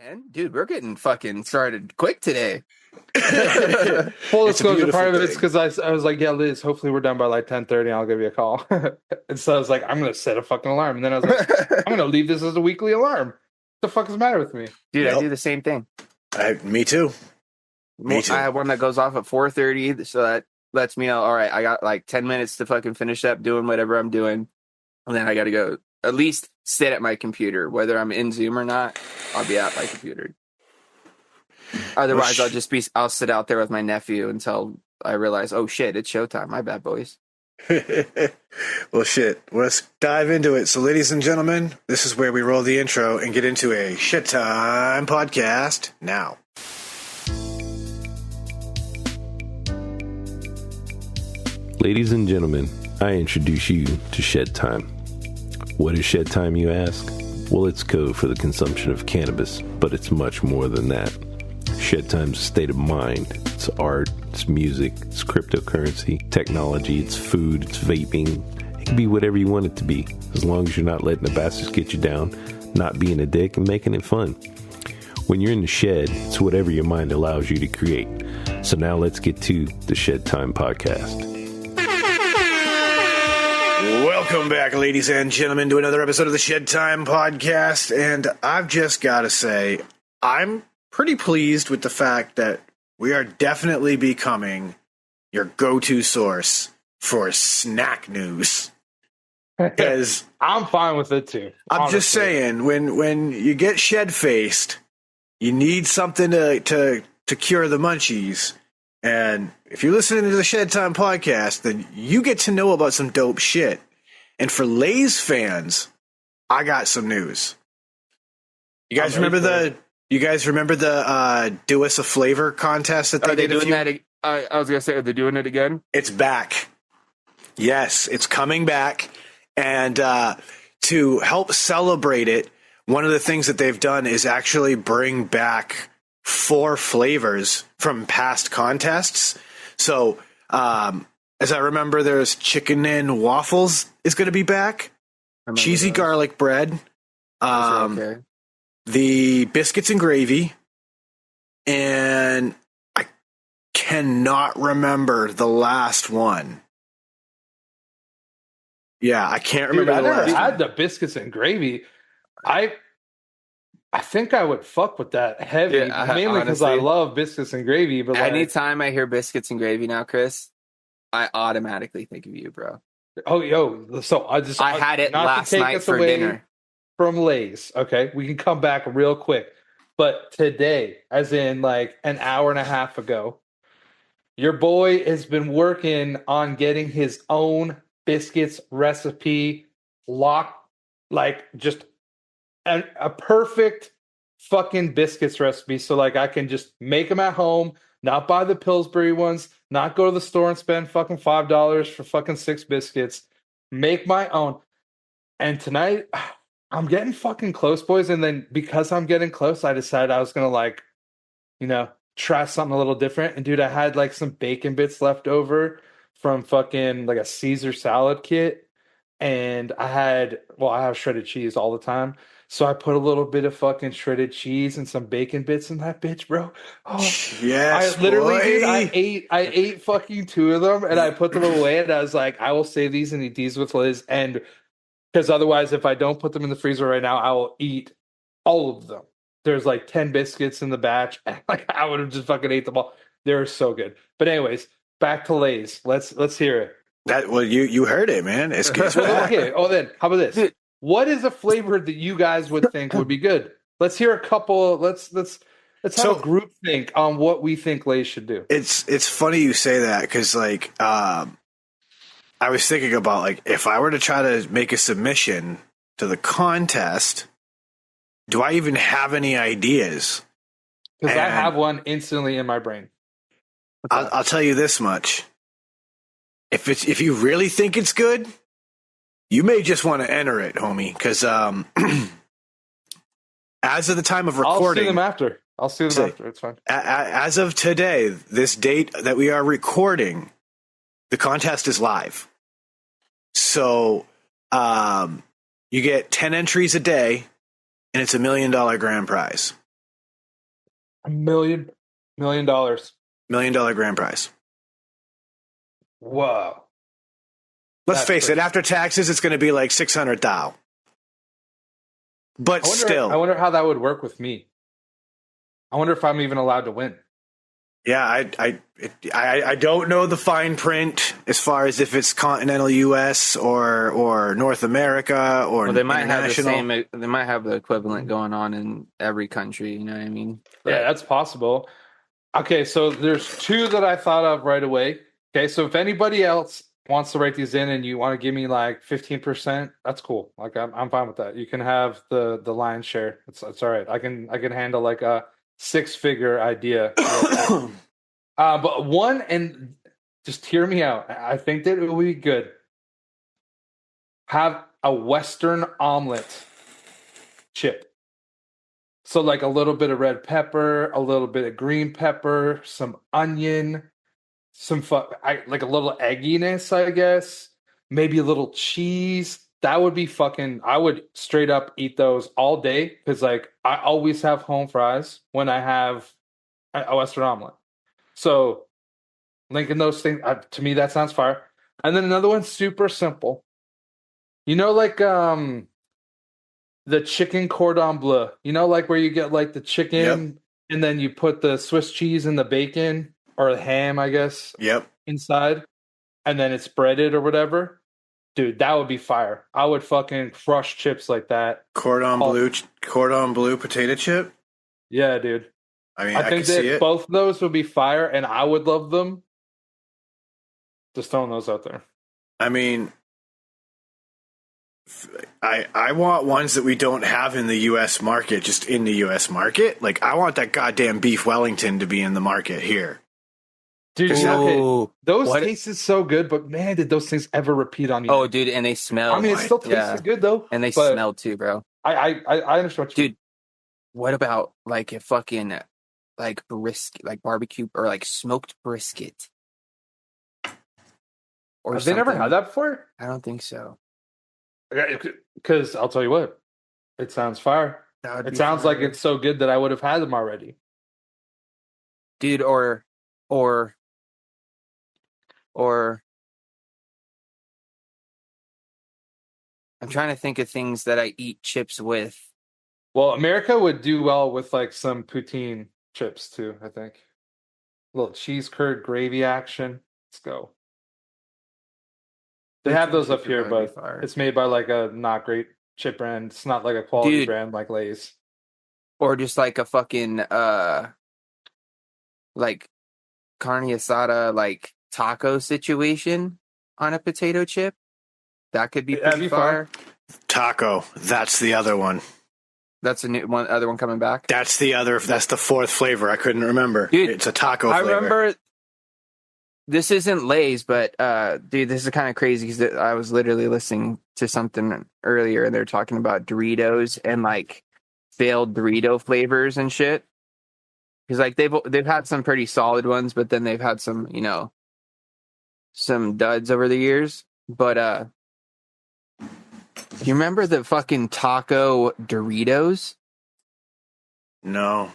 And dude, we're getting fucking started quick today. Full disclosure, part of it is because I was like, yeah, Liz, hopefully we're done by like 10:30. I'll give you a call. And so I was like, I'm gonna set a fucking alarm. And then I was like, I'm gonna leave this as a weekly alarm. What the fuck is the matter with me? Dude, I do the same thing. Me too. Me too. I have one that goes off at 4:30, so that lets me know, all right, I got like 10 minutes to fucking finish up doing whatever I'm doing. And then I got to go at least sit at my computer. Whether I'm in Zoom or not, I'll be at my computer. Otherwise, I'll sit out there with my nephew until I realize, oh shit, it's showtime. My bad, boys. Well, shit. Let's dive into it. So, ladies and gentlemen, this is where we roll the intro and get into a Shedtime podcast now. Ladies and gentlemen, I introduce you to Shedtime. What is Shedtime, you ask? Well, it's code for the consumption of cannabis, but it's much more than that. Shedtime's a state of mind. It's art, it's music, it's cryptocurrency, technology, it's food, it's vaping. It can be whatever you want it to be, as long as you're not letting the bastards get you down, not being a dick, and making it fun. When you're in the shed, it's whatever your mind allows you to create. So now let's get to the Shedtime podcast. Welcome back, ladies and gentlemen, to another episode of the Shedtime podcast. And I've just got to say, I'm pretty pleased with the fact that we are definitely becoming your go-to source for snack news. Because I'm fine with it too. I'm just saying, when you get shed-faced, you need something to cure the munchies. And if you're listening to the Shedtime podcast, then you get to know about some dope shit. And for Lay's fans, I got some news. You guys remember the Do Us a Flavor contest that they did? Doing that? I was gonna say, are they doing it again? It's back. Yes, it's coming back. And to help celebrate it, one of the things that they've done is actually bring back 4 flavors from past contests. So, as I remember, there's chicken and waffles is going to be back. Cheesy garlic bread. Okay. The biscuits and gravy. And I cannot remember the last one. Yeah, I can't remember I the never last one. had the biscuits and gravy. I think I would fuck with that heavy, mainly because I love biscuits and gravy. But anytime I hear biscuits and gravy now, Chris, I automatically think of you, bro. Oh, yo! So I had it last night for dinner from Lay's. Okay, we can come back real quick, but today, as in like an hour and a half ago, your boy has been working on getting his own biscuits recipe locked, like just a perfect fucking biscuits recipe. So like I can just make them at home, not buy the Pillsbury ones, not go to the store and spend fucking $5 for fucking 6 biscuits, make my own. And tonight I'm getting fucking close, boys. And then because I'm getting close, I decided I was going to try something a little different. And dude, I had like some bacon bits left over from fucking like a Caesar salad kit. And I have shredded cheese all the time. So I put a little bit of fucking shredded cheese and some bacon bits in that bitch, bro. Oh, yes, I literally, dude, I ate fucking 2 of them and I put them away and I was like, I will save these and eat these with Liz. And because otherwise, if I don't put them in the freezer right now, I will eat all of them. There's like 10 biscuits in the batch. And like I would have just fucking ate them all. They're so good. But anyways, back to Lay's. Let's hear it. You heard it, man. It's okay. Oh, then how about this? What is a flavor that you guys would think would be good? Let's hear a couple. Let's have a group think on what we think Lay's should do. It's funny you say that because like I was thinking about like if I were to try to make a submission to the contest, do I even have any ideas? Because I have one instantly in my brain. I'll tell you this much. If you really think it's good, you may just want to enter it, homie, because as of the time of recording... I'll see them after. It's fine. As of today, this date that we are recording, the contest is live. So you get 10 entries a day, and it's $1 million grand prize. $1 million. $1 million grand prize. Whoa. Let's That's face it, crazy. after taxes, it's going to be like 600,000. But I wonder how that would work with me. I wonder if I'm even allowed to win. yeah, I don't know the fine print as far as if it's continental U.S. or North America or Well, they might have the international. same. They might have the equivalent going on in every country. You know what I mean? Yeah, that's possible. Okay, so there's two that I thought of right away. Okay, so if anybody else wants to write these in and you want to give me like 15%, that's cool. Like I'm fine with that. You can have the lion's share. It's all right. I can handle like a 6-figure idea. But one, and just hear me out. I think that it would be good. Have a Western omelet chip. So like a little bit of red pepper, a little bit of green pepper, some onion, like a little egginess, I guess. Maybe a little cheese. That would be fucking. I would straight up eat those all day because like I always have home fries when I have a Western omelet. So linking those things to me that sounds fire. And then another one super simple. You know, like the chicken cordon bleu. You know, like where you get like the chicken and then you put the Swiss cheese and the bacon or the ham, I guess, inside, and then it's breaded or whatever. Dude, that would be fire. I would fucking crush chips like that. Cordon bleu potato chip. Yeah, dude. I mean, I I think can see that it. both of those would be fire, and I would love them. Just throwing those out there. I mean, I want ones that we don't have in the U.S. market, just in the U.S. market. Like, I want that goddamn beef Wellington to be in the market here. Dude, Ooh, those what- tasted so good, but man, did those things ever repeat on you? Oh, dude, and they smell. I mean, it still tasted good though, and they but smell too, bro. I understand what you Dude, what about like a fucking like brisket, like barbecue or like smoked brisket? Or Have they never something. had that before? I don't think so. Because I'll tell you what, it sounds fire. That would It be sounds like fire. it's so good that I would have had them already. Dude, or I'm trying to think of things that I eat chips with. Well, America would do well with like some poutine chips too, I think. A little cheese curd gravy action. Let's go. They have those up here, but it's made by like a not great chip brand. It's not like a quality brand like Lay's. Or just like a fucking like carne asada like taco situation on a potato chip. That could be pretty fire. Taco. That's the other one. That's other one coming back. That's the fourth flavor. I couldn't remember. Dude, it's a taco flavor. I remember this isn't Lay's, but dude, this is kind of crazy because I was literally listening to something earlier and they're talking about Doritos and like failed Dorito flavors and shit. Because like they've had some pretty solid ones, but then they've had some, you know, some duds over the years. But you remember the fucking taco Doritos? No.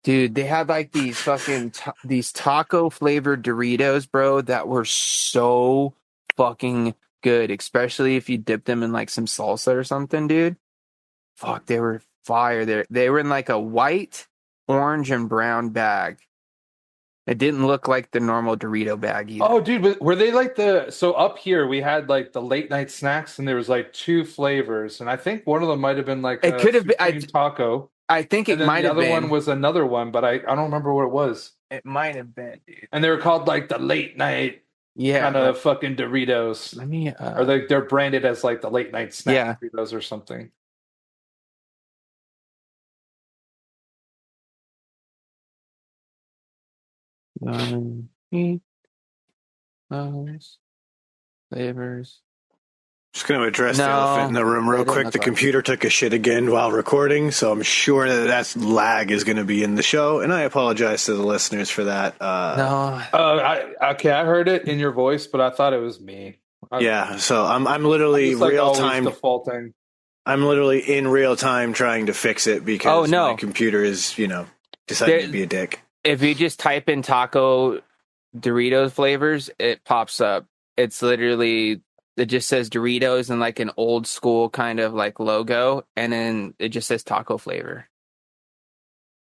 Dude, they had like these fucking these taco flavored Doritos, bro, that were so fucking good, especially if you dip them in like some salsa or something, dude. Fuck, they were fire. They were in like a white, orange, and brown bag. It didn't look like the normal Dorito bag either. Oh, dude, were they like so up here we had like the late night snacks and there was like 2 flavors. And I think one of them might have been like it could have been taco. I think it might have been. The other one was another one, but I don't remember what it was. It might have been, dude. And they were called like the late night kind of fucking Doritos. Let me or they're branded as like the late night snack Doritos or something. Flavors. Just going to address the elephant in the room real quick. The computer took a shit again while recording, so I'm sure that lag is going to be in the show, and I apologize to the listeners for that. I heard it in your voice, but I thought it was me. So I'm literally real time defaulting. I'm literally in real time trying to fix it because my computer is, decided to be a dick. If you just type in taco Doritos flavors, it pops up. It's literally, it just says Doritos and like an old school kind of like logo, and then it just says taco flavor.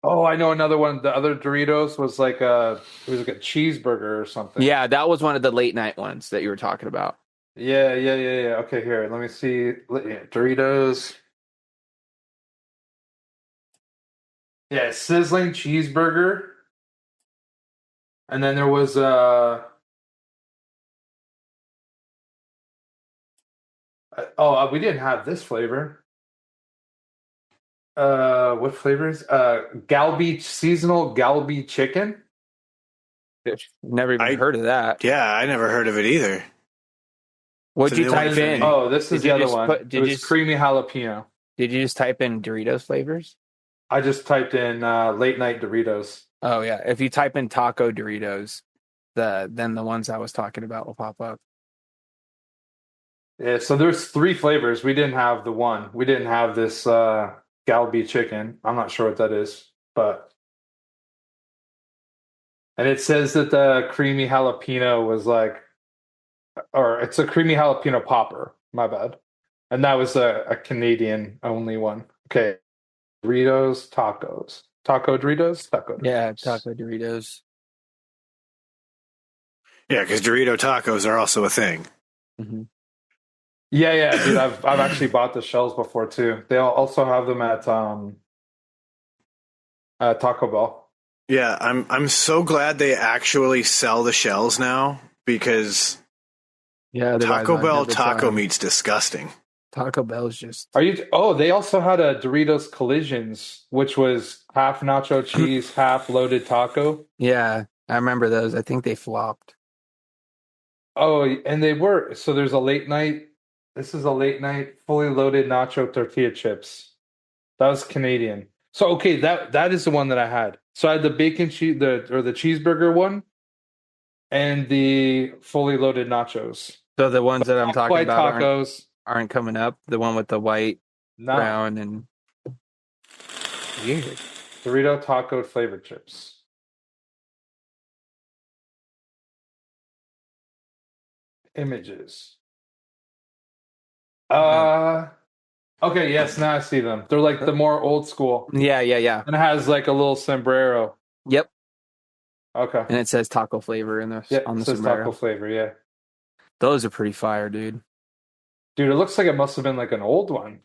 Oh, I know another one. The other Doritos was like it was like a cheeseburger or something. Yeah, that was one of the late night ones that you were talking about. Yeah. Okay, here, let me see. Doritos. Yeah, sizzling cheeseburger. And then there was we didn't have this flavor. What flavors? Galbi seasonal Galbi chicken. Never even heard of that. Yeah, I never heard of it either. What'd you type in? Oh, this is the other one. It was creamy jalapeno. Did you just type in Doritos flavors? I just typed in late night Doritos. Oh yeah, if you type in taco Doritos, then the ones I was talking about will pop up. Yeah, so there's 3 flavors. We didn't have the one. We didn't have this Galbi chicken. I'm not sure what that is, but and it says that the creamy jalapeno was like, or it's a creamy jalapeno popper. My bad. And that was a Canadian only one. Okay, Doritos, tacos, taco Doritos, taco. Doritos. Yeah, taco Doritos. Yeah, because Dorito tacos are also a thing. Mm-hmm. Yeah, dude. I've actually bought the shells before too. They also have them at Taco Bell. Yeah, I'm so glad they actually sell the shells now because Taco Bell taco meat's disgusting. Taco Bell's just. Are you? Oh, they also had a Doritos Collisions, which was half nacho cheese, half loaded taco. Yeah, I remember those. I think they flopped. Oh, and they were. So there's a late night. This is a late night fully loaded nacho tortilla chips. That was Canadian. So okay, that is the one that I had. So I had the bacon cheese, the cheeseburger one, and the fully loaded nachos. So the ones that I'm talking about tacos aren't coming up. The one with the white, brown, and weird Dorito taco flavored chips. Images. Okay, yes, now I see them. They're like the more old school. Yeah. And it has like a little sombrero. Yep. Okay. And it says taco flavor on the sombrero. Taco flavor, yeah. Those are pretty fire, dude. Dude, it looks like it must have been like an old one.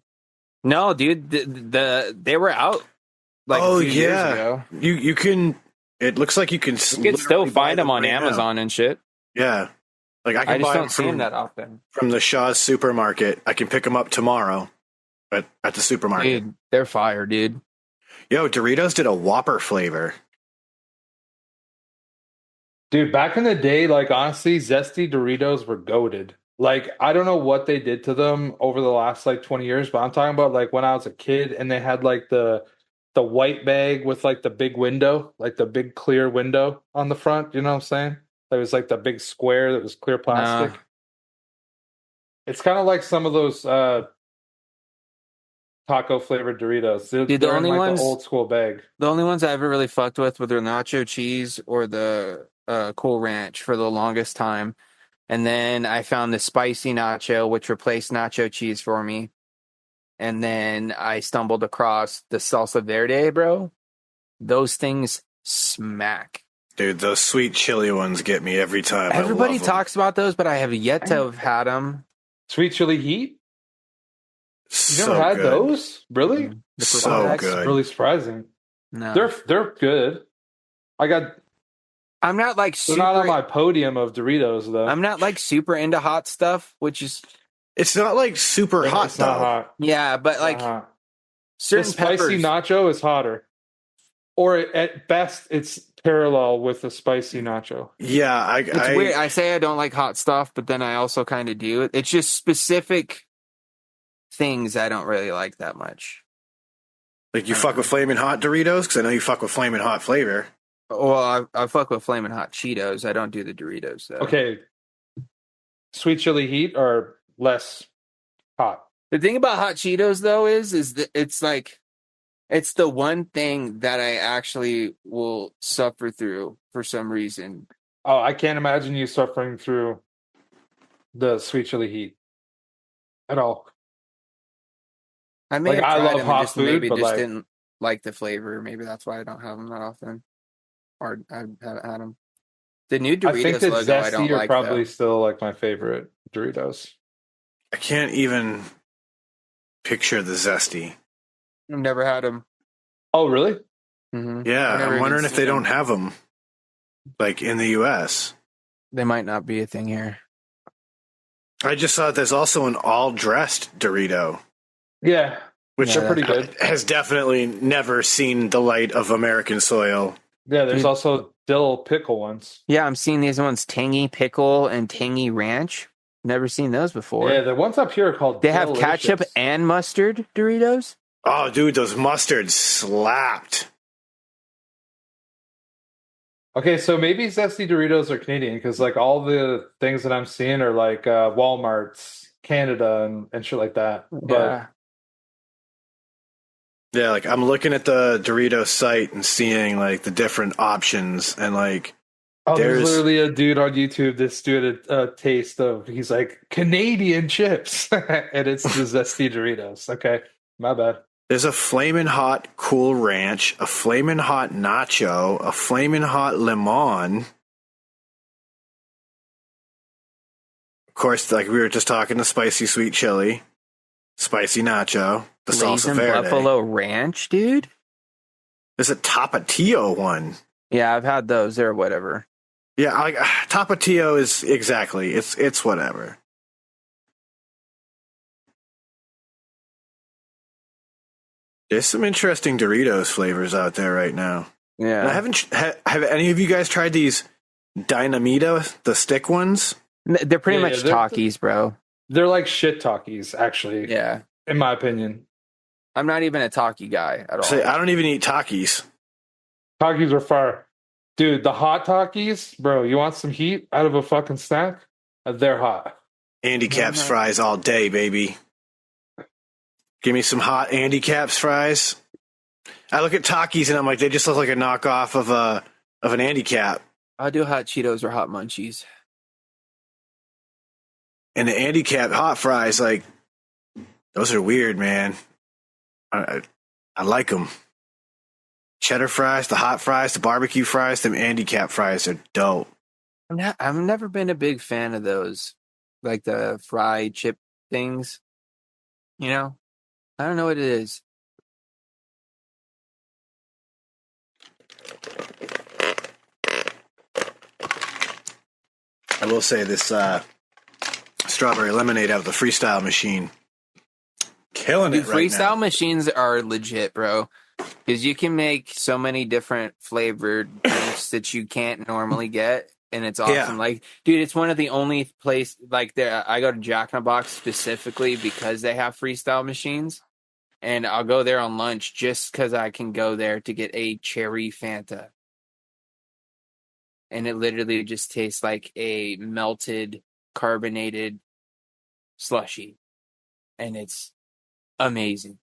No, dude, they were out like a few years ago. You can. It looks like you can still find them on Amazon and shit. Yeah. Like I just don't see them that often from the Shaw's supermarket. I can pick them up tomorrow, at the supermarket. Dude, they're fire, dude. Yo, Doritos did a Whopper flavor. Dude, back in the day, like honestly, zesty Doritos were goated. Like I don't know what they did to them over the last like 20 years, but I'm talking about like when I was a kid and they had like the white bag with like the big window, like the big clear window on the front. You know what I'm saying? That was like the big square that was clear plastic. It's kind of like some of those taco flavored Doritos. They're the only in, like, ones, the old school bag. The only ones I ever really fucked with were the nacho cheese or the Cool Ranch for the longest time. And then I found the spicy nacho, which replaced nacho cheese for me. And then I stumbled across the salsa verde, bro. Those things smack. Dude, those sweet chili ones get me every time. Everybody talks about those, but I have yet to have had them. Sweet chili heat? You never had good. those? Really? So That's good. really surprising. No. They're good. I'm not like they're not on my podium of Doritos though. I'm not like super into hot stuff, which is it's not like super hot it's though. Not hot. Yeah, but like certain the spicy peppers. nacho is hotter. Or at best it's parallel with the spicy nacho. Yeah, it's weird. I say I don't like hot stuff, but then I also kind of do. It's just specific things I don't really like that much. Like you fuck with Flamin' Hot Doritos? Because I know you fuck with Flamin' Hot flavor. Well, I fuck with Flamin' Hot Cheetos. I don't do the Doritos, though. Okay. Sweet chili heat or less hot? The thing about hot Cheetos, though, is that it's like It's the one thing that I actually will suffer through for some reason. Oh, I can't imagine you suffering through the sweet chili heat at all. I may Like, have I tried love them and hot just food, maybe but just like, didn't like the flavor. Maybe that's why I don't have them that often, or I haven't had them. The new I think Doritos that logo I Zesty don't are like probably though. still like my favorite Doritos. I can't even picture the Zesty. I've never had them. Oh, really? Yeah, I've never I'm even wondering if seen they them. don't have them, like in the U.S. They might not be a thing here. I just saw that there's also an all-dressed Dorito, Yeah, which they're pretty good. has definitely never seen the light of American soil. Yeah, there's Dude. also dill pickle ones. Yeah, I'm seeing these ones, Tangy Pickle and Tangy Ranch. Never seen those before. Yeah, the ones up here are called They have ketchup Dillicious. and mustard Doritos. Oh, dude, those mustards slapped. Okay, so maybe Zesty Doritos are Canadian because like all the things that I'm seeing are like Walmart's, Canada, and shit like that. But Yeah, like I'm looking at the Dorito site and seeing like the different options and like oh, there's there's literally a dude on YouTube that's doing a taste of. He's like Canadian chips, and it's the Zesty Doritos. Okay, my bad. there's a flamin' hot Cool Ranch, a flamin' hot Nacho, a flamin' hot Limon. Of course, like we were just talking, the spicy sweet chili, spicy Nacho, the salsa Blazing verde. Buffalo Ranch, dude. There's a Tapatio one. Yeah, I've had those. They're whatever. Yeah, like Tapatio is exactly. It's whatever. There's some interesting Doritos flavors out there right now. Yeah. And I haven't. Have any of you guys tried these Dynamita, the stick ones? They're pretty Yeah, much they're- Takis, bro. They're like shit talkies, actually. Yeah. In my opinion, I'm not even a Taki guy at all. Say, I don't even eat Takis. Takis are fire. Dude, the hot Takis, bro, you want some heat out of a fucking snack? They're hot. Andy Caps Mhm. fries all day, baby. Give me some hot Andy Caps fries. I look at Takis and I'm like, they just look like a knockoff of an Andy Cap. I'll do hot Cheetos or hot munchies. And the Andy Cap hot fries, like, those are weird, man. I like them. Cheddar fries, the hot fries, the barbecue fries, them Andy Cap fries are dope. I've never been a big fan of those, like the fried chip things. You know, I don't know what it is. I will say this strawberry lemonade out of the freestyle machine. Killing Dude, it right freestyle now. machines are legit, bro. Because you can make so many different flavored drinks that you can't normally get, and it's awesome. Yeah. Like, dude, it's one of the only place like there. I go to Jack in the Box specifically because they have freestyle machines, and I'll go there on lunch just because I can go there to get a cherry Fanta, and it literally just tastes like a melted carbonated slushy, and it's amazing.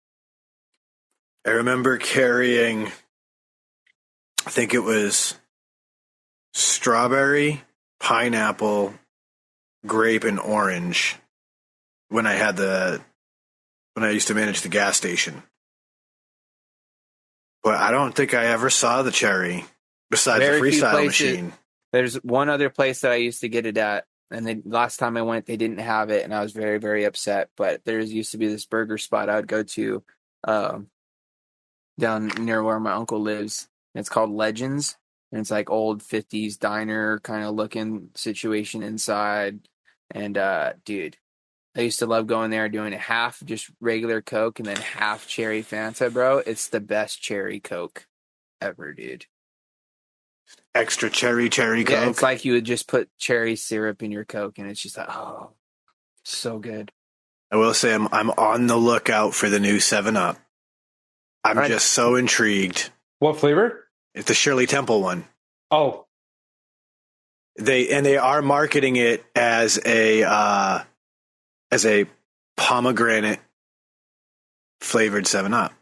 I remember carrying, I think it was strawberry, pineapple, grape, and orange when I used to manage the gas station. But I don't think I ever saw the cherry besides Very the few freestyle places- machine. There's one other place that I used to get it at, and the last time I went, they didn't have it, and I was very, very upset. But there used to be this burger spot I would go to down near where my uncle lives. It's called Legends, and it's like old 50s diner kind of looking situation inside. And dude, I used to love going there doing a half just regular Coke and then half cherry Fanta, bro. It's the best cherry Coke ever, dude. Extra cherry Coke. Yeah, it's like you would just put cherry syrup in your Coke, and it's just like, oh, so good. I will say I'm on the lookout for the new 7-Up. I'm Right. just so intrigued. What flavor? It's the Shirley Temple one. Oh, They are marketing it as a pomegranate flavored 7-Up.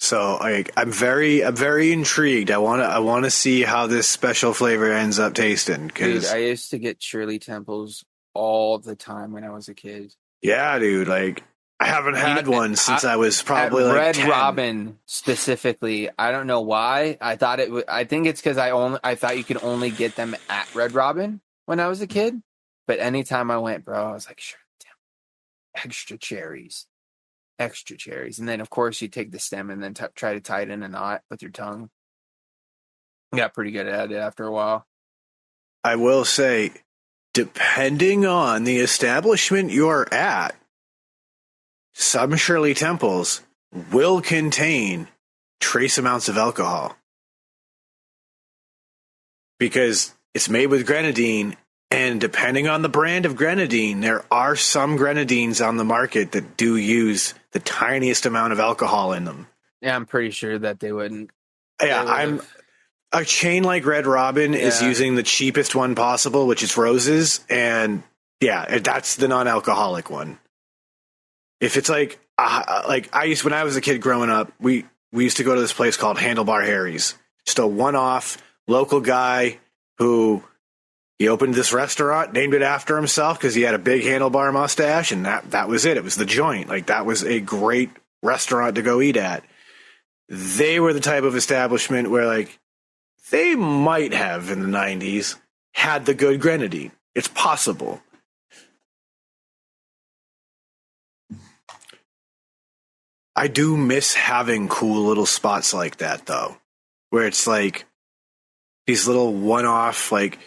So I'm very intrigued. I want to see how this special flavor ends up tasting. Dude, Cause I used to get Shirley Temples all the time when I was a kid. yeah, dude, like I haven't had one since I was probably at like Red 10. Robin specifically. I don't know why. I thought I think it's because I thought you could only get them at Red Robin when I was a kid. But anytime I went, bro, I was like, sure, extra cherries, and then of course you take the stem and then try to tie it in a knot with your tongue. I got pretty good at it after a while. I will say, depending on the establishment you're at, some Shirley Temples will contain trace amounts of alcohol because it's made with grenadine, and depending on the brand of grenadine, there are some grenadines on the market that do use the tiniest amount of alcohol in them. Yeah, I'm pretty sure that they wouldn't. Yeah, a chain like Red Robin is using the cheapest one possible, which is Roses, and yeah, that's the non-alcoholic one. If it's like when I was a kid growing up, we used to go to this place called Handlebar Harry's. Just a one-off local guy who he opened this restaurant, named it after himself because he had a big handlebar mustache, and that was it. It was the joint. Like, that was a great restaurant to go eat at. They were the type of establishment where, like, they might have in the 90s had the good grenadine. It's possible. I do miss having cool little spots like that, though, where it's like these little one-off, like,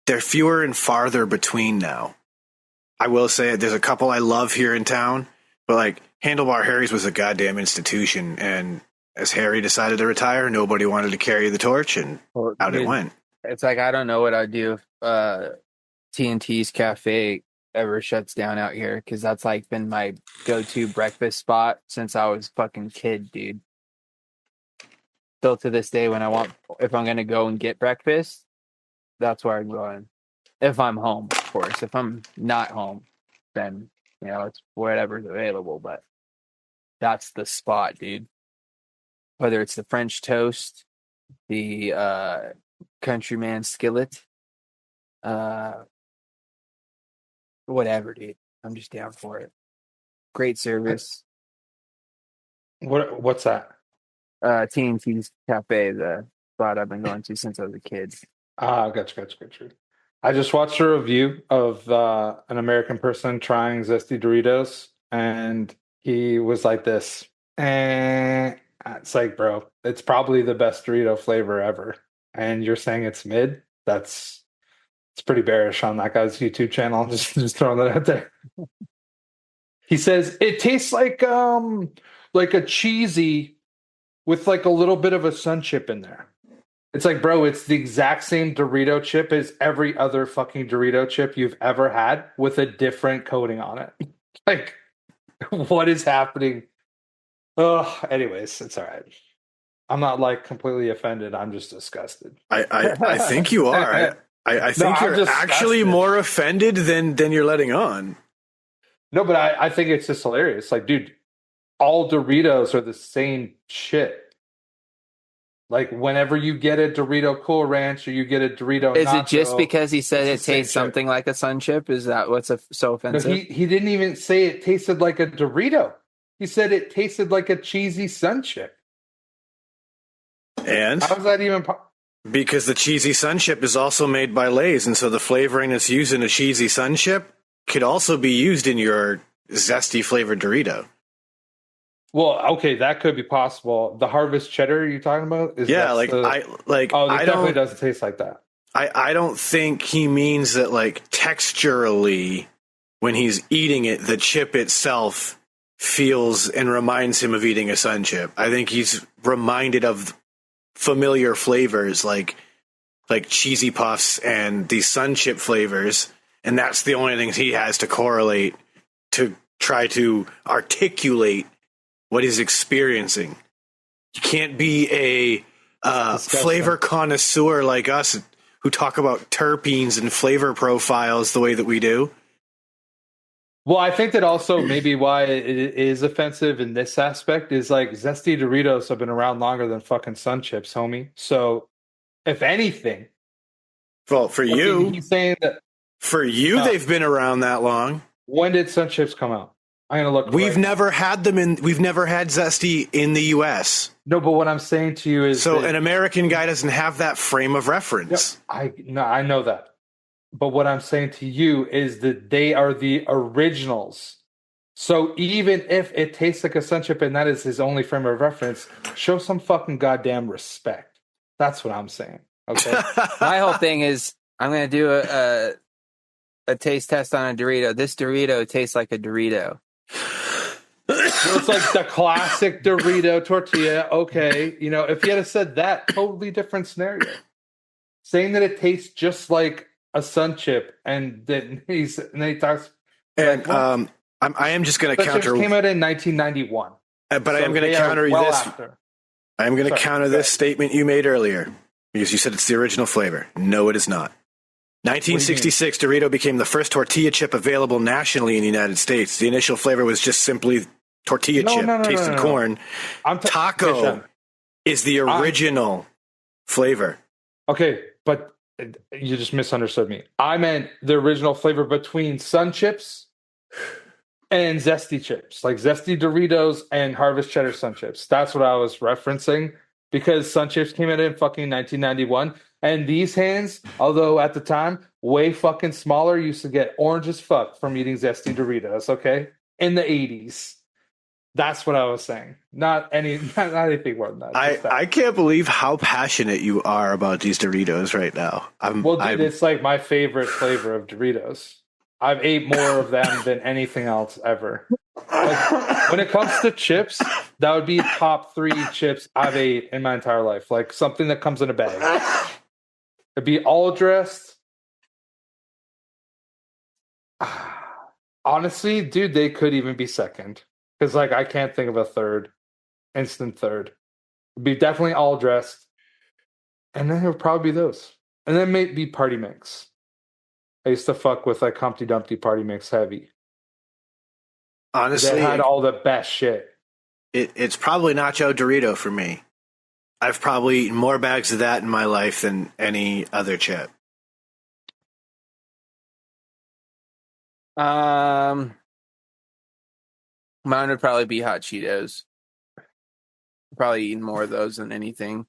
they're fewer and farther between now. I will say there's a couple I love here in town, but like Handlebar Harry's was a goddamn institution, and as Harry decided to retire, nobody wanted to carry the torch, and out it went. It's like, I don't know what I'd do if TNT's Cafe ever shuts down out here, because that's like been my go-to breakfast spot since I was fucking kid, dude. Still to this day, if I'm gonna go and get breakfast, that's where I'm going. If I'm home, of course. If I'm not home, then it's whatever's available. But that's the spot, dude. Whether it's the French toast, the Countryman skillet, whatever, dude. I'm just down for it. Great service. What's that? TNT's Cafe, the spot I've been going to since I was a kid. Gotcha. I just watched a review of an American person trying zesty Doritos, and he was like this. It's like, bro, it's probably the best Dorito flavor ever. And you're saying it's mid? It's pretty bearish on that guy's YouTube channel. Just throwing that out there. He says it tastes like a cheesy with like a little bit of a sun chip in there. It's like, bro, it's the exact same Dorito chip as every other fucking Dorito chip you've ever had with a different coating on it. Like, what is happening? Oh, anyways, it's all right. I'm not like completely offended. I'm just disgusted. I think you are. I think you're actually more offended than you're letting on. No, but I think it's just hilarious. Like, dude, all Doritos are the same shit. Like, whenever you get a Dorito Cool Ranch or you get a Dorito Is Nacho, it just because he said it tastes something like a sun chip? Is that what's so offensive? No, he didn't even say it tasted like a Dorito. He said it tasted like a cheesy sun chip. And how's that even because the cheesy sun chip is also made by Lay's, and so the flavoring that's used in a cheesy sun chip could also be used in your zesty flavored Dorito. Well, okay, that could be possible. The Harvest Cheddar you're talking about? It definitely doesn't taste like that. I don't think he means that, like, texturally, when he's eating it, the chip itself feels and reminds him of eating a sun chip. I think he's reminded of familiar flavors like cheesy puffs and the sun chip flavors, and that's the only things he has to correlate to try to articulate what he's experiencing. You can't be a flavor connoisseur like us who talk about terpenes and flavor profiles the way that we do. Well, I think that also maybe why it is offensive in this aspect is like zesty Doritos have been around longer than fucking Sun Chips, homie. So if anything, Well, for you, he's saying that they've been around that long. when did Sun Chips come out? I'm gonna look. We've never had Zesty in the US. No, but what I'm saying to you is So an American guy doesn't have that frame of reference. I know that. But what I'm saying to you is that they are the originals. So even if it tastes like a Sun Chip and that is his only frame of reference, show some fucking goddamn respect. That's what I'm saying. Okay. My whole thing is I'm going to do a taste test on a Dorito. This Dorito tastes like a Dorito. It's like the classic Dorito tortilla. Okay. You know, if you had said that, totally different scenario. Saying that it tastes just like a Sun Chip and then he talks. And like, I am just going to counter. Came out in 1991. But I am going to counter this. After. I am going to counter this statement you made earlier because you said it's the original flavor. No, it is not. 1966, Dorito became the first tortilla chip available nationally in the United States. The initial flavor was just simply tortilla chip, tasted corn. Taco is the original flavor. Okay, but you just misunderstood me. I meant the original flavor between Sun Chips and Zesty Chips, like Zesty Doritos and Harvest Cheddar Sun Chips. That's what I was referencing because Sun Chips came out in fucking 1991. And these hands, although at the time way fucking smaller, used to get orange as fuck from eating Zesty Doritos, okay? In the 80s. That's what I was saying. Not anything more than that. I can't believe how passionate you are about these Doritos right now. It's like my favorite flavor of Doritos. I've ate more of them than anything else ever. Like, when it comes to chips, that would be top 3 chips I've ate in my entire life. Like something that comes in a bag. It'd be all dressed. Honestly, dude, they could even be second. Because, like, I can't think of a instant third. It'd be definitely all dressed. And then it would probably be those. And then maybe Party Mix. I used to fuck with, like, Humpty Dumpty Party Mix heavy. Honestly, they had all the best shit. It's probably Nacho Dorito for me. I've probably eaten more bags of that in my life than any other chip. Mine would probably be Hot Cheetos. Probably eating more of those than anything.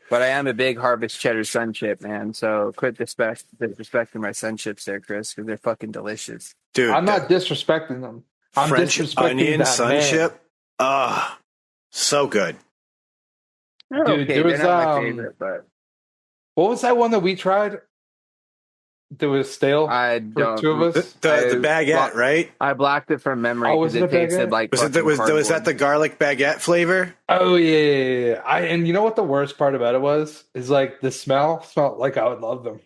But I am a big Harvest Cheddar Sun Chip, man. So quit disrespecting my Sun Chips there, Chris, because they're fucking delicious. Dude, I'm not disrespecting them. I'm French disrespecting onion that Sun man. Chip. So good. Dude, okay, there was they're not my favorite, but what was that one that we tried? That was stale. I for don't. Two of us. The baguette, right? I blocked it from memory Oh, was because it it a tasted baguette? like Was that the garlic baguette flavor? Oh yeah. And you know what the worst part about it was? Is like the smell smelled like I would love them,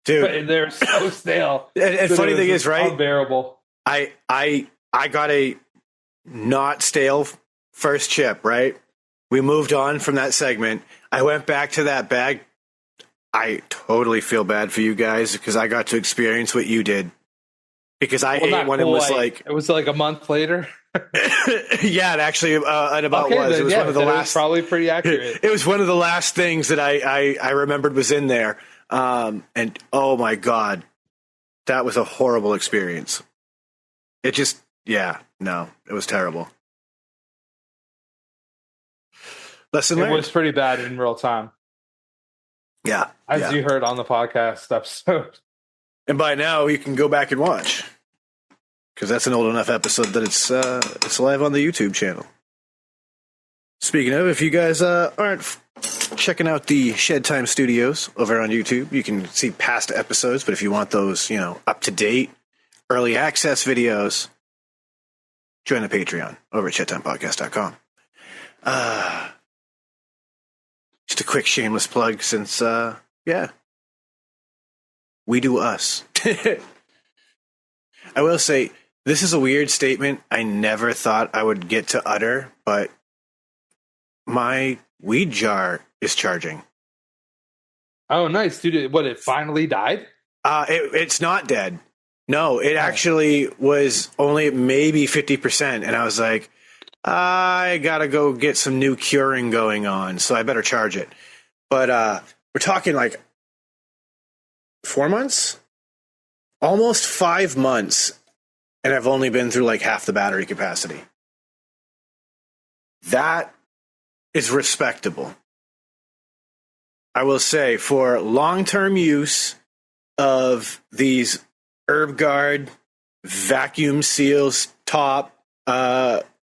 Dude. but they're so stale. And funny thing is, right? Unbearable. I got a not stale first chip, right? We moved on from that segment. I went back to that bag. I totally feel bad for you guys because I got to experience what you did. Because I ate when it was like... It was like a month later. Yeah, it actually it about was. Then, it was one of the last... probably pretty accurate. It was one of the last things that I remembered was in there. And oh my God, that was a horrible experience. It just... Yeah, no, it was terrible. Lesson learned. It was pretty bad in real time. Yeah. As you heard on the podcast episode. And by now you can go back and watch. Because that's an old enough episode that it's live on the YouTube channel. Speaking of, if you guys aren't checking out the Shedtime Studios over on YouTube, you can see past episodes. But if you want those, up-to-date, early access videos, join the Patreon over at shedtimepodcast.com. Just a quick shameless plug since, we do us. I will say, this is a weird statement I never thought I would get to utter, but my weed jar is charging. Oh, nice, dude. What, it finally died? It's not dead. No, it actually was only maybe 50%. And I was like, I got to go get some new curing going on, so I better charge it. But we're talking like 4 months? Almost 5 months, and I've only been through like half the battery capacity. That is respectable. I will say, for long-term use of these Herb Guard vacuum seals top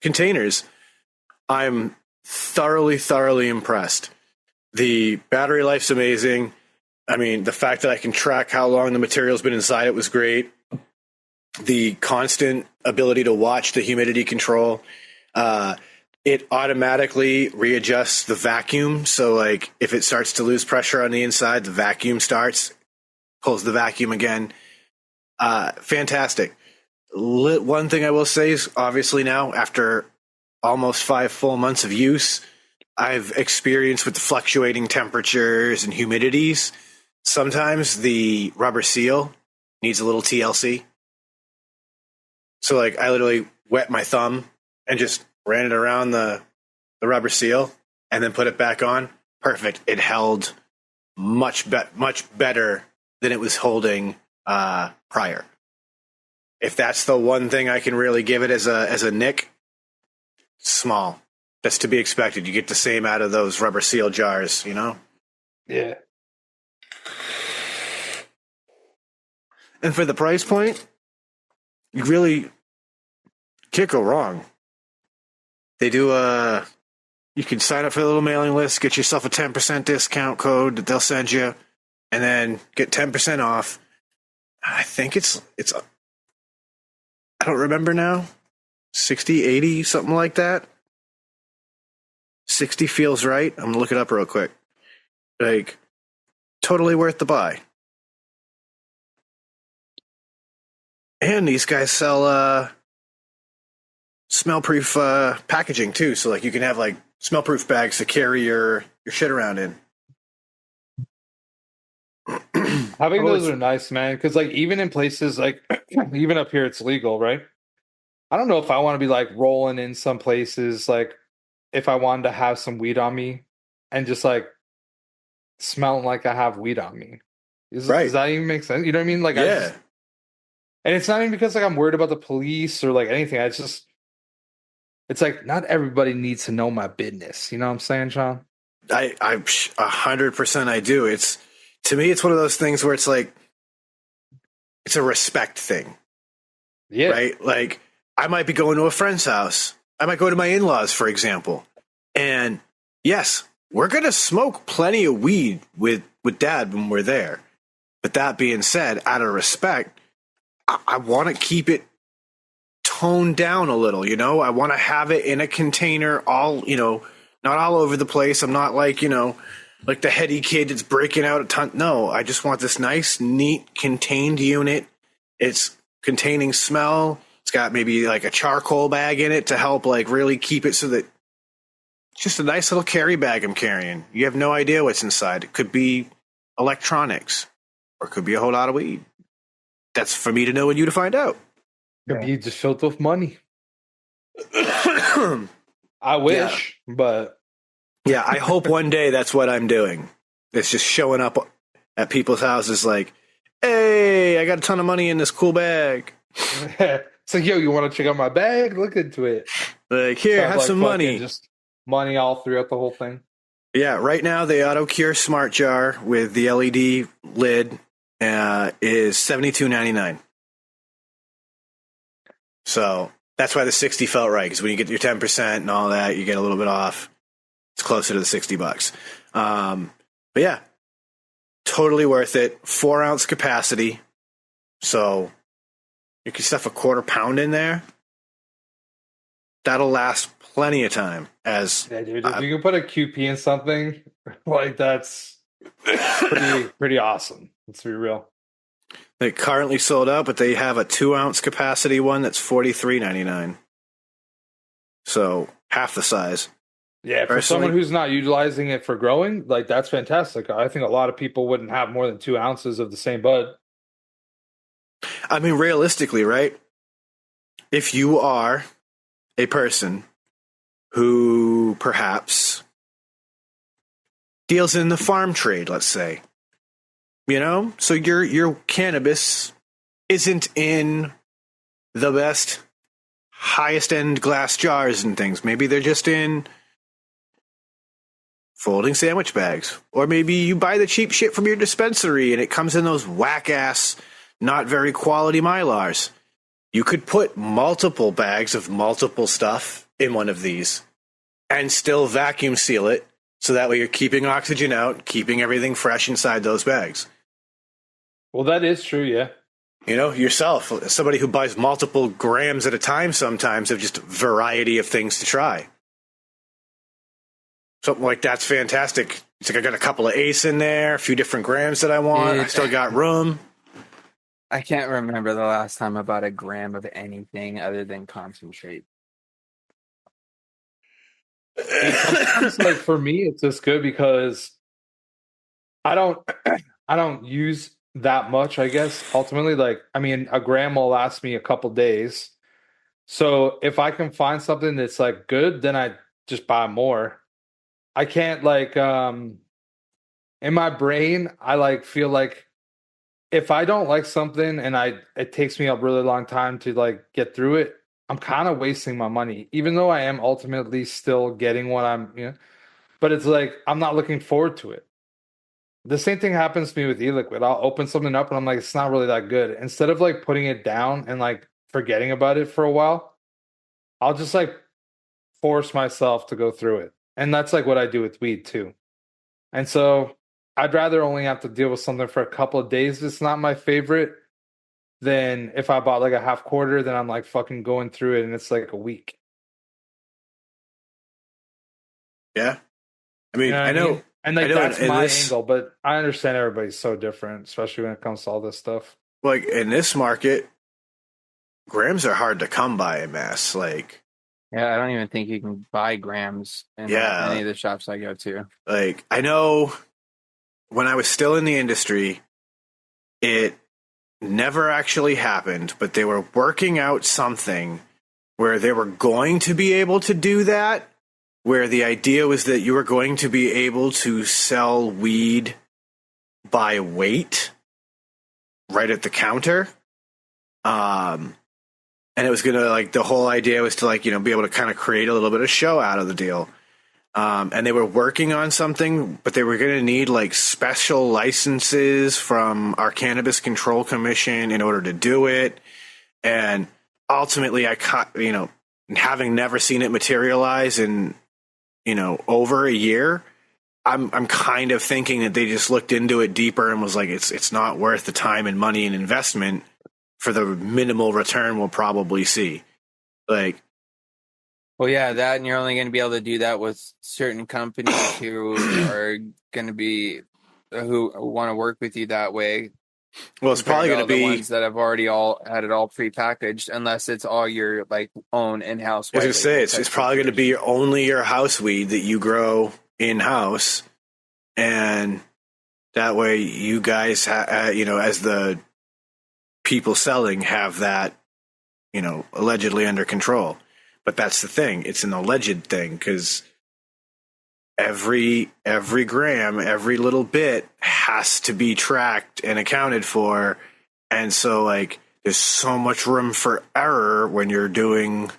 containers, I'm thoroughly impressed. The battery life's amazing. I mean, the fact that I can track how long the material's been inside it was great. The constant ability to watch the humidity control. It automatically readjusts the vacuum. So, like, if it starts to lose pressure on the inside, the vacuum starts, pulls the vacuum again. Fantastic. One thing I will say is, obviously now, after almost 5 full months of use, I've experienced with the fluctuating temperatures and humidities. Sometimes the rubber seal needs a little TLC. So, like, I literally wet my thumb and just ran it around the rubber seal and then put it back on. Perfect. It held much better than it was holding prior. If that's the one thing I can really give it as a nick, small. That's to be expected. You get the same out of those rubber seal jars, you know? Yeah. And for the price point, you really can't go wrong. They do you can sign up for the little mailing list, get yourself a 10% discount code that they'll send you, and then get 10% off. I think it's I don't remember now. 60, 80, something like that. 60 feels right. I'm going to look it up real quick. Like, totally worth the buy. And these guys sell smell-proof packaging too. So, like, you can have like smell-proof bags to carry your shit around in. Having those are nice, man. Because, like, even in places like, even up here, it's legal, right? I don't know if I want to be like rolling in some places, like, if I wanted to have some weed on me and just like smelling like I have weed on me. Does that even make sense? You know what I mean? Like, yeah. And it's not even because like I'm worried about the police or like anything. It's like not everybody needs to know my business. You know what I'm saying, Sean? I 100% I do. It's, to me, it's one of those things where it's like, it's a respect thing. Yeah. Right? Like, I might be going to a friend's house. I might go to my in-laws, for example. And yes, we're going to smoke plenty of weed with Dad when we're there. But that being said, out of respect, I want to keep it toned down a little, you know? I want to have it in a container, all, you know, not all over the place. I'm not like, you know, like the heady kid that's breaking out a ton. No, I just want this nice, neat, contained unit. It's containing smell. It's got maybe like a charcoal bag in it to help like really keep it so that it's just a nice little carry bag I'm carrying. You have no idea what's inside. It could be electronics or it could be a whole lot of weed. That's for me to know and you to find out. Could be just filled with money. I wish, but yeah, I hope one day that's what I'm doing. It's just showing up at people's houses like, hey, I got a ton of money in this cool bag. It's like, yo, you want to check out my bag? Look into it. Like, here, have like some money. Just money all throughout the whole thing. Yeah, right now the Auto Cure Smart Jar with the LED lid is $72.99. So that's why the 60 felt right, because when you get your 10% and all that, you get a little bit off. It's closer to the $60. But yeah, totally worth it. 4-ounce capacity. So you can stuff a 1/4 pound in there. That'll last plenty of time. Yeah, dude, if you can put a QP in something, like that's pretty awesome. Let's be real. They currently sold out, but they have a 2-ounce capacity one that's $43.99. So half the size. Yeah, for someone who's not utilizing it for growing, like that's fantastic. I think a lot of people wouldn't have more than 2 ounces of the same bud. I mean, realistically, right? If you are a person who perhaps deals in the farm trade, let's say, so your cannabis isn't in the best, highest end glass jars and things. Maybe they're just in folding sandwich bags, or maybe you buy the cheap shit from your dispensary and it comes in those whack ass, not very quality Mylars. You could put multiple bags of multiple stuff in one of these and still vacuum seal it, so that way you're keeping oxygen out, keeping everything fresh inside those bags. Well, that is true, yeah. Yourself, somebody who buys multiple grams at a time sometimes of just a variety of things to try. Something like that's fantastic. It's like I got a couple of Ace in there, a few different grams that I want. I still got room. I can't remember the last time I bought a gram of anything other than concentrate. Sometimes, like for me, it's just good because I don't use that much, I guess. Ultimately, like, I mean, a gram will last me a couple days. So if I can find something that's like good, then I just buy more. I can't like in my brain, I like feel like if I don't like something and it takes me a really long time to like get through it, I'm kind of wasting my money, even though I am ultimately still getting what but it's like I'm not looking forward to it. The same thing happens to me with e-liquid. I'll open something up and I'm like, it's not really that good. Instead of like putting it down and like forgetting about it for a while, I'll just like force myself to go through it. And that's like what I do with weed too. And so I'd rather only have to deal with something for a couple of days. It's not my favorite. Than if I bought like a half quarter, then I'm like fucking going through it and it's like a week. Yeah. I mean, I know. And like that's my angle, but I understand everybody's so different, especially when it comes to all this stuff. Like in this market, grams are hard to come by in mass. Like, yeah, I don't even think you can buy grams in any of the shops I go to. Like, I know when I was still in the industry, it never actually happened, but they were working out something where they were going to be able to do that, where the idea was that you were going to be able to sell weed by weight right at the counter. And it was going to, like, the whole idea was to, like, be able to kind of create a little bit of show out of the deal. And they were working on something, but they were going to need like special licenses from our Cannabis Control Commission in order to do it. And ultimately, having never seen it materialize in, over a year, I'm kind of thinking that they just looked into it deeper and was like, it's not worth the time and money and investment for the minimal return we'll probably see. Like, well, yeah, that, and you're only going to be able to do that with certain companies who are going to be who want to work with you that way. Well, it's probably going to be the ones that have already all had it all prepackaged, unless it's all your like own in-house. I was going to say it's probably going to be only your house weed that you grow in-house, and that way you guys, as the people selling, have that, allegedly under control. But that's the thing. It's an alleged thing because every gram, every little bit has to be tracked and accounted for. And so, like, there's so much room for error when you're doing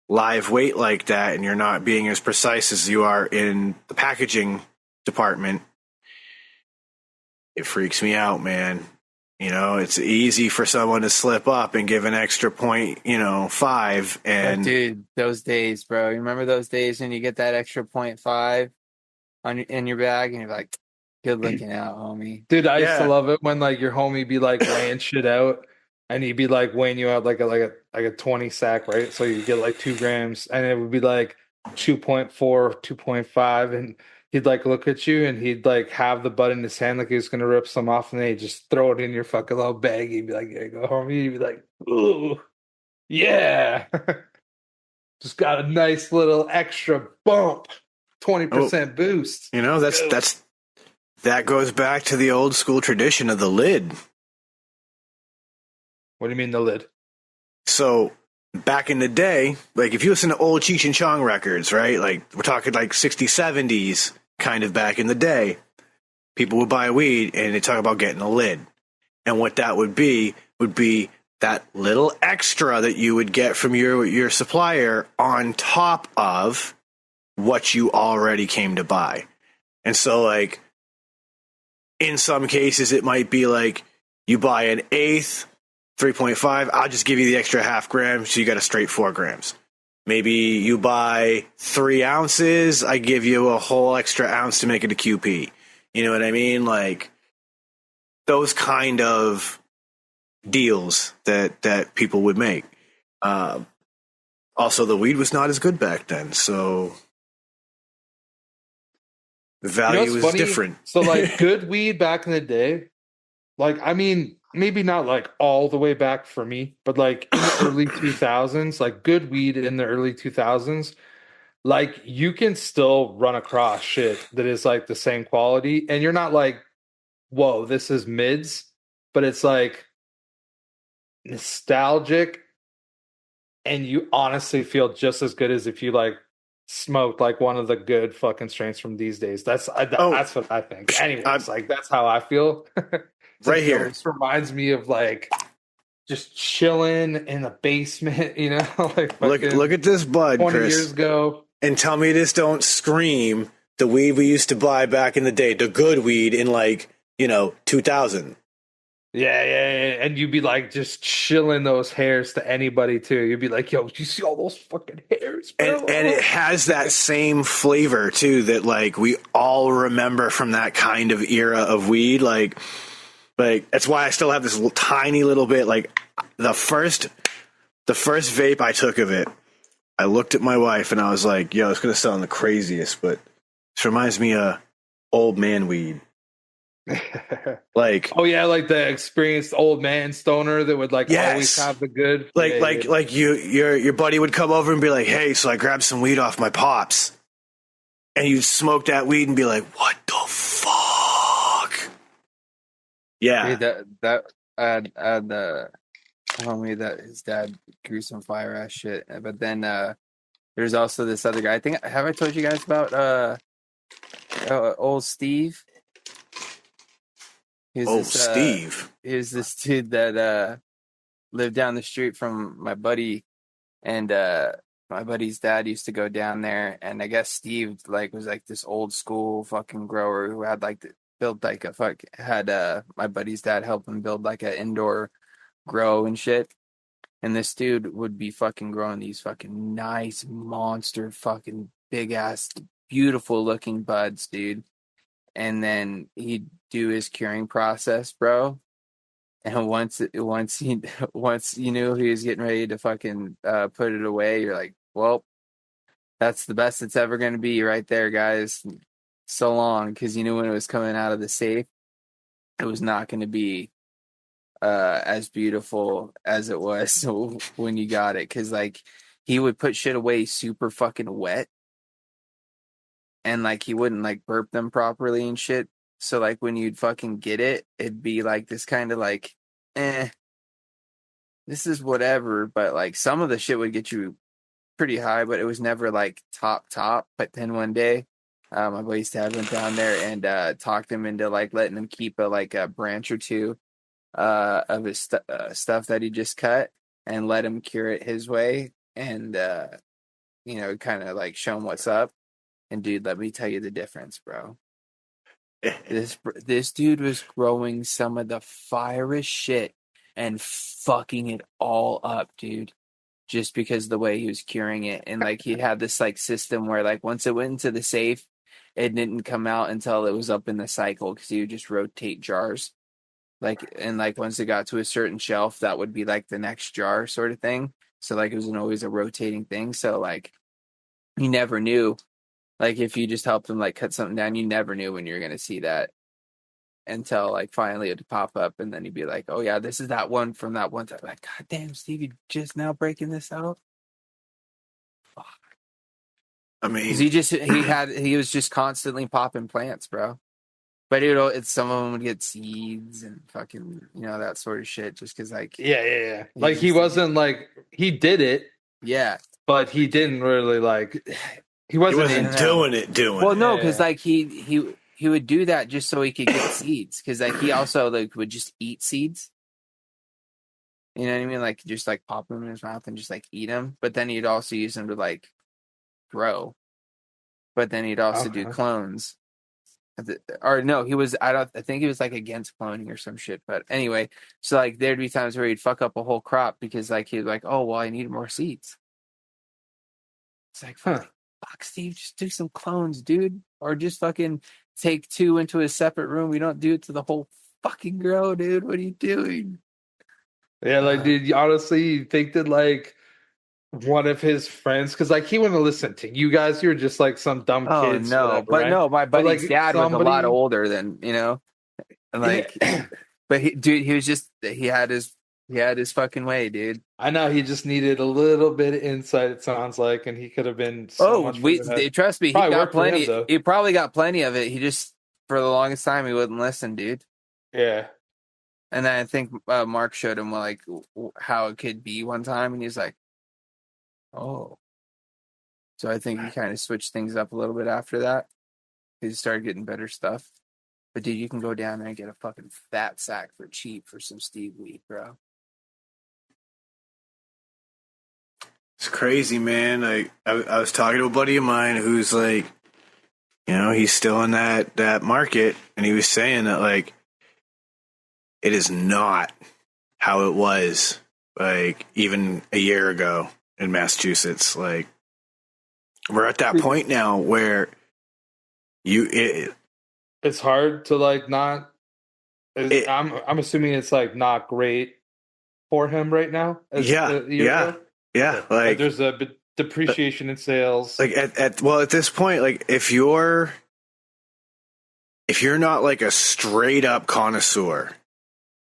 live weight like that and you're not being as precise as you are in the packaging department. It freaks me out, man. It's easy for someone to slip up and give an extra 0.5. And dude, those days, bro. You remember those days when you get that extra 0.5 in your bag and you're like, good looking out, homie. Dude, I used to love it when like your homie be like weighing shit out and he'd be like weighing you out like a 20 sack, right? So you get like 2 grams and it would be like 2.4, 2.5, and he'd like look at you and he'd like have the bud in his hand like he was gonna rip some off, and then he'd just throw it in your fucking little bag. He'd be like, "Here you go, homie." He'd be like, "Ooh, yeah." Just got a nice little extra bump, 20% boost. That goes back to the old school tradition of the lid. What do you mean the lid? So back in the day, like if you listen to old Cheech and Chong records, right? Like we're talking like 60s, 70s kind of back in the day, people would buy weed and they talk about getting a lid. And what that would be that little extra that you would get from your supplier on top of what you already came to buy. And so like in some cases it might be like you buy an eighth, 3.5, I'll just give you the extra half gram, so you got a straight 4 grams. Maybe you buy 3 ounces, I give you a whole extra ounce to make it a QP. You know what I mean? Like those kind of deals that people would make. Also, the weed was not as good back then, so the value is different. So, like, good weed back in the day, like, I mean, maybe not like all the way back for me, but like in the early 2000s, like good weed in the early 2000s, like you can still run across shit that is like the same quality, and you're not like, whoa, this is mids, but it's like nostalgic, and you honestly feel just as good as if you like smoked like one of the good fucking strains from these days. That's what I think. Anyways, like that's how I feel. Right here. This reminds me of like just chilling in the basement, you know, like look at this bud, 20 Chris, years ago. and tell me this don't scream the weed we used to buy back in the day, the good weed in like 2000. Yeah. And you'd be like just chilling those hairs to anybody too. You'd be like, yo, do you see all those fucking hairs, bro? And it has that same flavor too that like we all remember from that kind of era of weed. Like that's why I still have this tiny little bit. Like the first vape I took of it, I looked at my wife and I was like, yo, it's gonna sound the craziest, but this reminds me of old man weed. Like, oh yeah, like the experienced old man stoner that would like always have the good, like your buddy would come over and be like, hey, so I grabbed some weed off my pops, and you'd smoke that weed and be like, what the fuck? Yeah. Dude, that homie that his dad grew some fire ass shit. But then there's also this other guy. Have I told you guys about old Steve? Steve. Here's this dude that lived down the street from my buddy, and my buddy's dad used to go down there, and I guess Steve was like this old school fucking grower who had had my buddy's dad help him build like an indoor grow and shit. And this dude would be fucking growing these fucking nice monster fucking big ass beautiful looking buds, dude. And then he'd do his curing process, bro. And once you knew he was getting ready to fucking put it away, you're like, well, that's the best it's ever going to be right there, guys. So long, because you knew when it was coming out of the safe, it was not going to be as beautiful as it was when you got it. Because like he would put shit away super fucking wet, and like he wouldn't like burp them properly and shit. So like when you'd fucking get it, it'd be like this kind of like, this is whatever. But like some of the shit would get you pretty high, but it was never like top. But then one day, my buddy's dad went down there and talked him into like letting him keep a branch or two of his stuff that he just cut, and let him cure it his way, and kind of like show him what's up. And dude, let me tell you the difference, bro. This dude was growing some of the firest shit and fucking it all up, dude. Just because of the way he was curing it. And like he had this like system where like once it went into the safe, it didn't come out until it was up in the cycle, because he would just rotate jars. And once it got to a certain shelf, that would be like the next jar sort of thing. So like it was always a rotating thing. So like you never knew. Like if you just helped him like cut something down, you never knew when you were gonna see that until like finally it'd pop up, and then he'd be like, "Oh yeah, this is that one from that one time." Like, God damn, Steve, you just now breaking this out? Fuck. I mean, he was just constantly popping plants, bro. But it's some of them would get seeds and fucking, that sort of shit just because, like... Yeah. He Like, he just- wasn't, like... He did it, Yeah. but he didn't really, like... He He wasn't wasn't doing it. Well, no, because, Yeah. like, he would do that just so he could get seeds. Because, like, he also, like, would just eat seeds. You know what I mean? Like, just, like, pop them in his mouth and just, like, eat them. But then he'd also use them to, like, grow. But then he'd also do clones. Or no, I think he was like against cloning or some shit. But anyway, so like there'd be times where he'd fuck up a whole crop because like he'd like, oh well, I need more seeds. It's like, fuck Steve, just do some clones, dude. Or just fucking take 2 into a separate room. We don't do it to the whole fucking grow, dude. What are you doing? Yeah, like, dude, you honestly think that, like, one of his friends, because, like, he wouldn't listen to you guys. You were just, like, some dumb Oh kids. no, whatever, but right? no, my buddy's like, dad was a lot somebody- older than and like, but he was just he had his fucking way, dude. I know he just needed a little bit of insight, it sounds like, and he could have been so much further ahead. Trust me, he Probably got worked for him, plenty. though. He probably got plenty of it. He just for the longest time he wouldn't listen, dude. Yeah. And then I think Mark showed him like how it could be one time, and he's like, "Oh." So I think he kind of switched things up a little bit after that. He started getting better stuff. But dude, you can go down there and get a fucking fat sack for cheap for some Steve weed, bro. It's crazy, man. I was talking to a buddy of mine who's like, he's still in that market, and he was saying that like it is not how it was like even a year ago in Massachusetts. Like we're at that point now where It's hard to, like, not... I'm assuming it's, like, not great for him right now. Yeah. Like there's a depreciation in sales. like at this point, like if you're not like a straight up connoisseur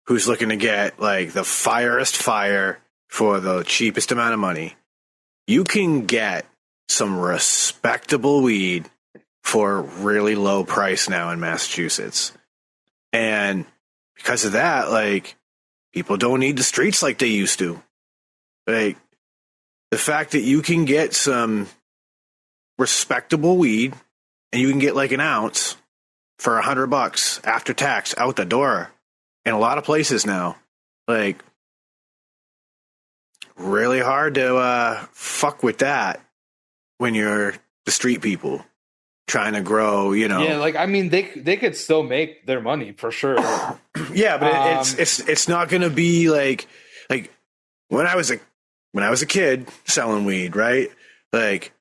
who's looking to get like the firest fire for the cheapest amount of money, you can get some respectable weed for a really low price now in Massachusetts. And because of that, like, people don't need the streets like they used to. Like, the fact that you can get some respectable weed and you can get like an ounce for $100 after tax out the door in a lot of places now, like, really hard to fuck with that when you're the street people trying to grow, Yeah, like, I mean, they could still make their money for sure. Yeah, but it's not going to be like when I was a kid selling weed, right? Like,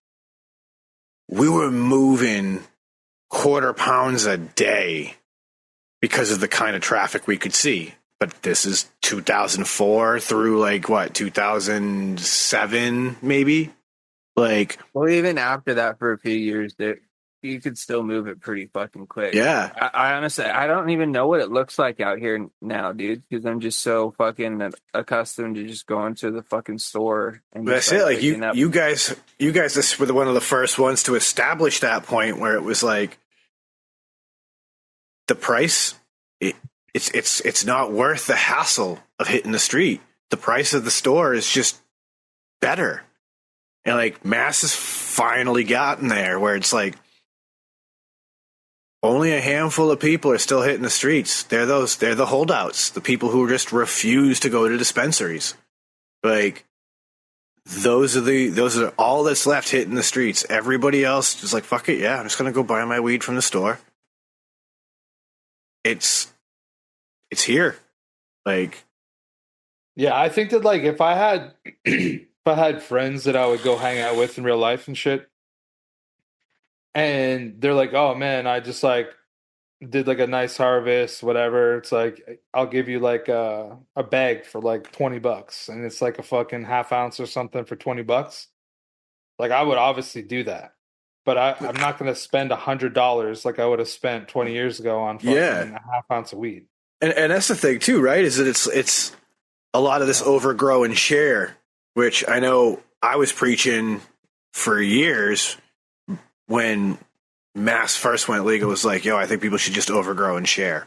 we were moving quarter pounds a day because of the kind of traffic we could see. But this is 2004 through like what, 2007 maybe? Like, well, even after that for a few years, you could still move it pretty fucking quick. yeah. I honestly, I don't even know what it looks like out here now, dude, because I'm just so fucking accustomed to just going to the fucking store. And But that's it. Like you guys, this were one of the first ones to establish that point where it was like the price. It's not worth the hassle of hitting the street. The price of the store is just better, and like Mass has finally gotten there where it's like only a handful of people are still hitting the streets. They're the holdouts, the people who just refuse to go to dispensaries. Like, those are all that's left hitting the streets. Everybody else is like, fuck it, yeah, I'm just gonna go buy my weed from the store. It's here. Like, Yeah, I think that, like, if I had friends that I would go hang out with in real life and shit, and they're like, "Oh man, I just like did like a nice harvest, whatever." It's like, I'll give you like a bag for like $20, and it's like a fucking half ounce or something for $20. Like, I would obviously do that, but I'm not going to spend $100 like I would have spent 20 years ago on fucking a half ounce of weed. and that's the thing too, right? Is that it's a lot of this overgrow and share, which I know I was preaching for years when mass first went legal was like, yo, I think people should just overgrow and share.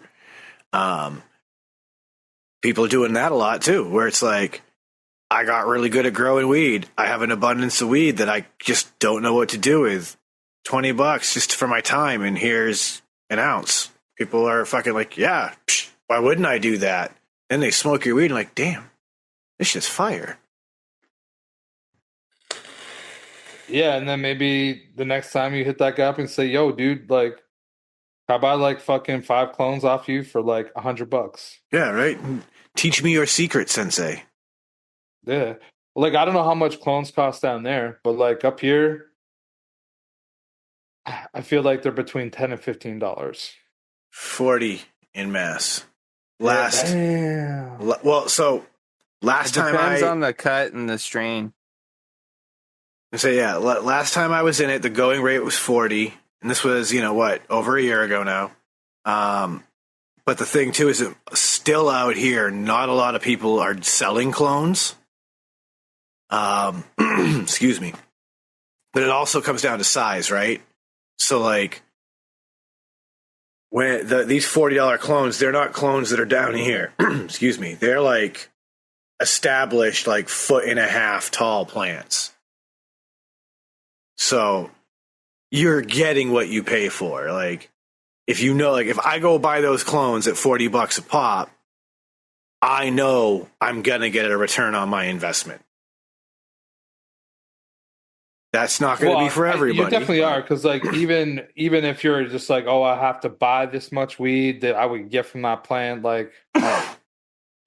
People are doing that a lot too, where it's like, I got really good at growing weed. I have an abundance of weed that I just don't know what to do with. $20 just for my time, and here's an ounce. People are fucking like, yeah, why wouldn't I do that? Then they smoke your weed and like, damn, this shit's fire. Yeah, and then maybe the next time you hit that guy up and say, yo, dude, like, how about like fucking 5 clones off you for like $100? Yeah, right? Teach me your secret, sensei. Yeah. Like, I don't know how much clones cost down there, but like up here, I feel like they're between $10 and $15. 40 in mass. Last Damn. last time Depends on the cut and the strain. last time I was in it, the going rate was 40, and this was, over a year ago now. But the thing too is that still out here, not a lot of people are selling clones. Excuse me. But it also comes down to size, right? So like when these $40 clones, they're not clones that are down here. Excuse me. They're like established, like 1.5 foot tall plants. So you're getting what you pay for. Like, if if I go buy those clones at $40 a pop, I know I'm going to get a return on my investment. That's not going to be for everybody. You definitely are, because like even if you're just like, oh, I have to buy this much weed that I would get from that plant, like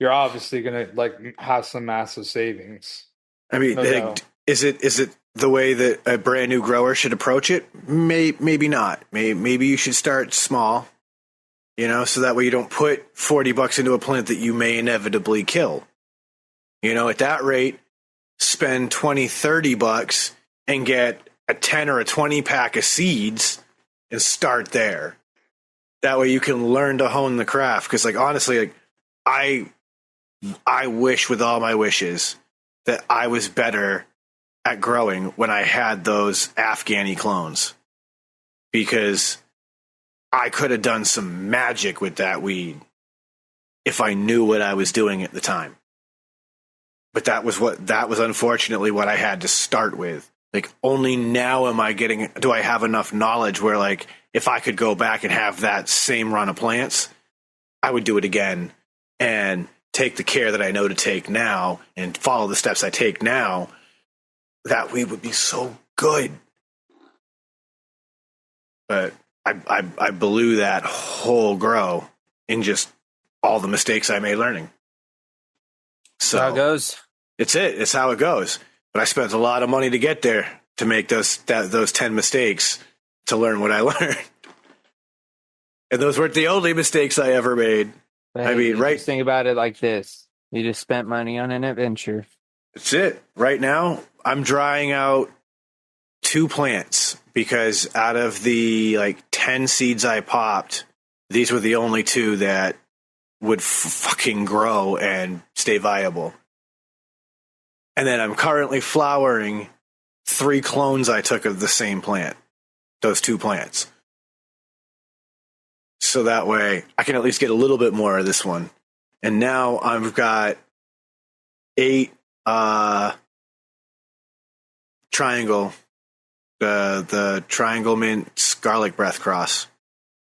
you're obviously gonna like have some massive savings. I mean, is it the way that a brand new grower should approach it? Maybe not. Maybe you should start small, so that way you don't put $40 into a plant that you may inevitably kill. At that rate, spend $20-$30 and get a 10 or a 20 pack of seeds and start there. That way you can learn to hone the craft. Because like, honestly, like I wish with all my wishes that I was better at growing when I had those Afghani clones, because I could have done some magic with that weed if I knew what I was doing at the time. But that was unfortunately what I had to start with. Like, only now do I have enough knowledge where, like, if I could go back and have that same run of plants, I would do it again and take the care that I know to take now and follow the steps I take now. That weed would be so good. But I blew that whole grow in just all the mistakes I made learning. So That's how it goes. It's how it goes. But I spent a lot of money to get there, to make those 10 mistakes to learn what I learned. And those weren't the only mistakes I ever made. But I mean, right? Just think about it like this. You just spent money on an adventure. That's it. Right now, I'm drying out 2 plants because out of the 10 seeds I popped, these were the only 2 that would fucking grow and stay viable. And then I'm currently flowering 3 clones I took of the same plant, those 2 plants. So that way I can at least get a little bit more of this one. And now I've got 8 triangle, the triangle mint garlic breath cross.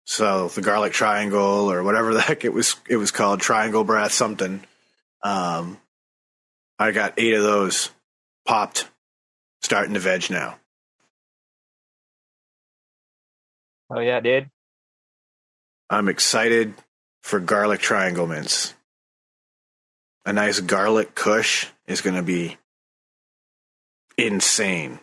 So the garlic triangle, or whatever the heck it was called, triangle breath something. I got 8 of those popped, starting to veg now. Oh yeah, dude. I'm excited for garlic triangle mints. A nice garlic kush is going to be insane.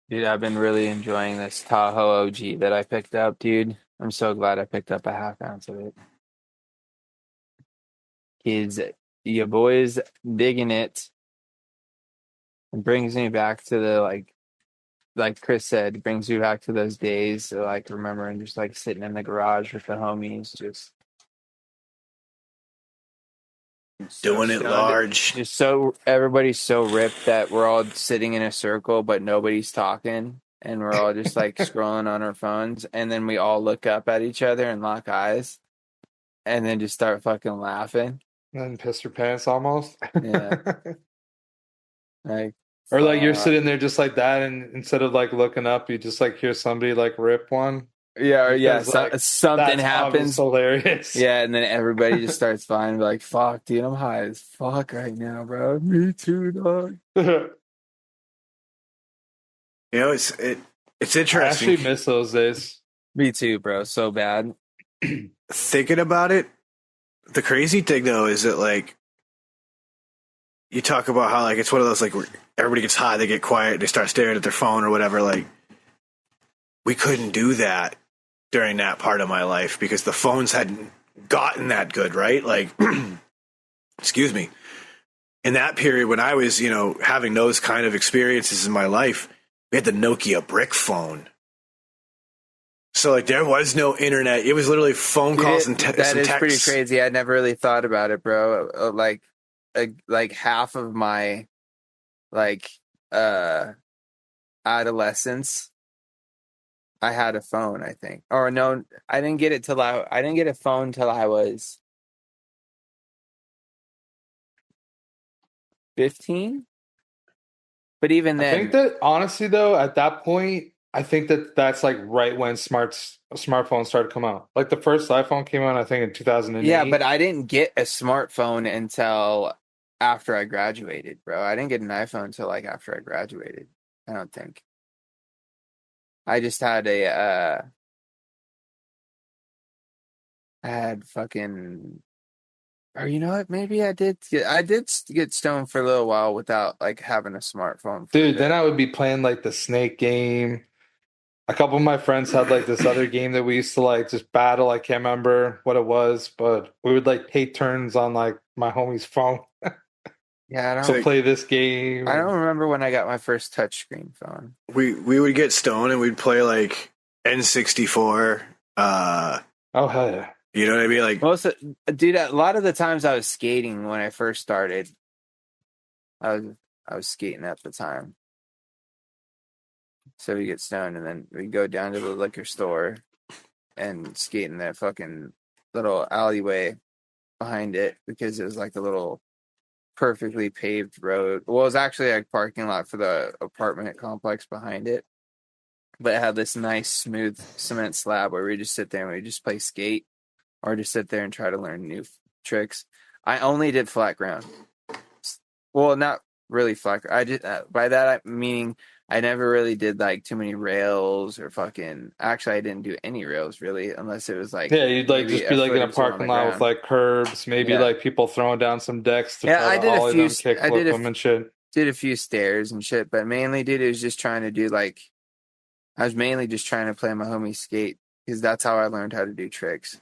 Dude, I've been really enjoying this Tahoe OG that I picked up, dude. I'm so glad I picked up a half ounce of it. Kids, your boy's digging it. It brings me back to the, like Chris said, brings me back to those days. So, remembering just, sitting in the garage with the homies, just Doing it large. Just so everybody's so ripped that we're all sitting in a circle, but nobody's talking. and we're all just like scrolling on our phones, and then we all look up at each other and lock eyes, and then just start fucking laughing. And then piss your pants almost. Yeah. Like, Or like you're fuck. sitting there just like that, and instead of like looking up, you just like hear somebody like rip one. Yeah, or yeah, Because, like, something that's happens. hilarious. Yeah, and then everybody just starts flying, like, fuck, dude, I'm high as fuck right now, bro. Me too, dog. You know, it's I interesting. actually miss those days. Me too, bro. So bad. Thinking about it, the crazy thing though is that like you talk about how like it's one of those like where everybody gets high, they get quiet, they start staring at their phone or whatever. Like we couldn't do that during that part of my life because the phones hadn't gotten that good, right? Like, excuse me. In that period when I was, you know, having those kind of experiences in my life, we had the Nokia brick phone. So like there was no internet. It was literally phone calls and that some is texts. pretty crazy. I never really thought about it, bro. Like half of my like adolescence, I had a phone, I think. Or no, I didn't get a phone till I was 15. But even I then, think that honestly though, at that point, I think that that's like right when smartphones started to come out. Like the first iPhone came out, I think in 2008. yeah, but I didn't get a smartphone until after I graduated, bro. I didn't get an iPhone until like after I graduated. I don't think. I just had I had fucking, or you know what? Maybe I did get stoned for a little while without like having a smartphone. Dude, then I would be playing like the snake game. A couple of my friends had like this other game that we used to like just battle. I can't remember what it was, but we would like take turns on like my homie's phone Yeah, to play this game. I don't remember when I got my first touchscreen phone. We would get stoned and we'd play like N64. Oh hell yeah! You know what I mean? Like Dude, a lot of the times I was skating when I first started. I was skating at the time. So we get stoned and then we go down to the liquor store and skate in that fucking little alleyway behind it because it was like a little perfectly paved road. Well, it was actually a parking lot for the apartment complex behind it. But it had this nice smooth cement slab where we just sit there and we just play skate or just sit there and try to learn new tricks. I only did flat ground. Well, not really flat. I just by that meaning I never really did like too many rails or fucking. Actually, I didn't do any rails really, unless it was like You'd like just be like in a parking lot with like curbs, maybe like people throwing down some decks to try to ollie them, kickflip them and shit. Did a few stairs and shit, but mainly, dude, it was just trying to do like. I was mainly just trying to play my homie skate because that's how I learned how to do tricks.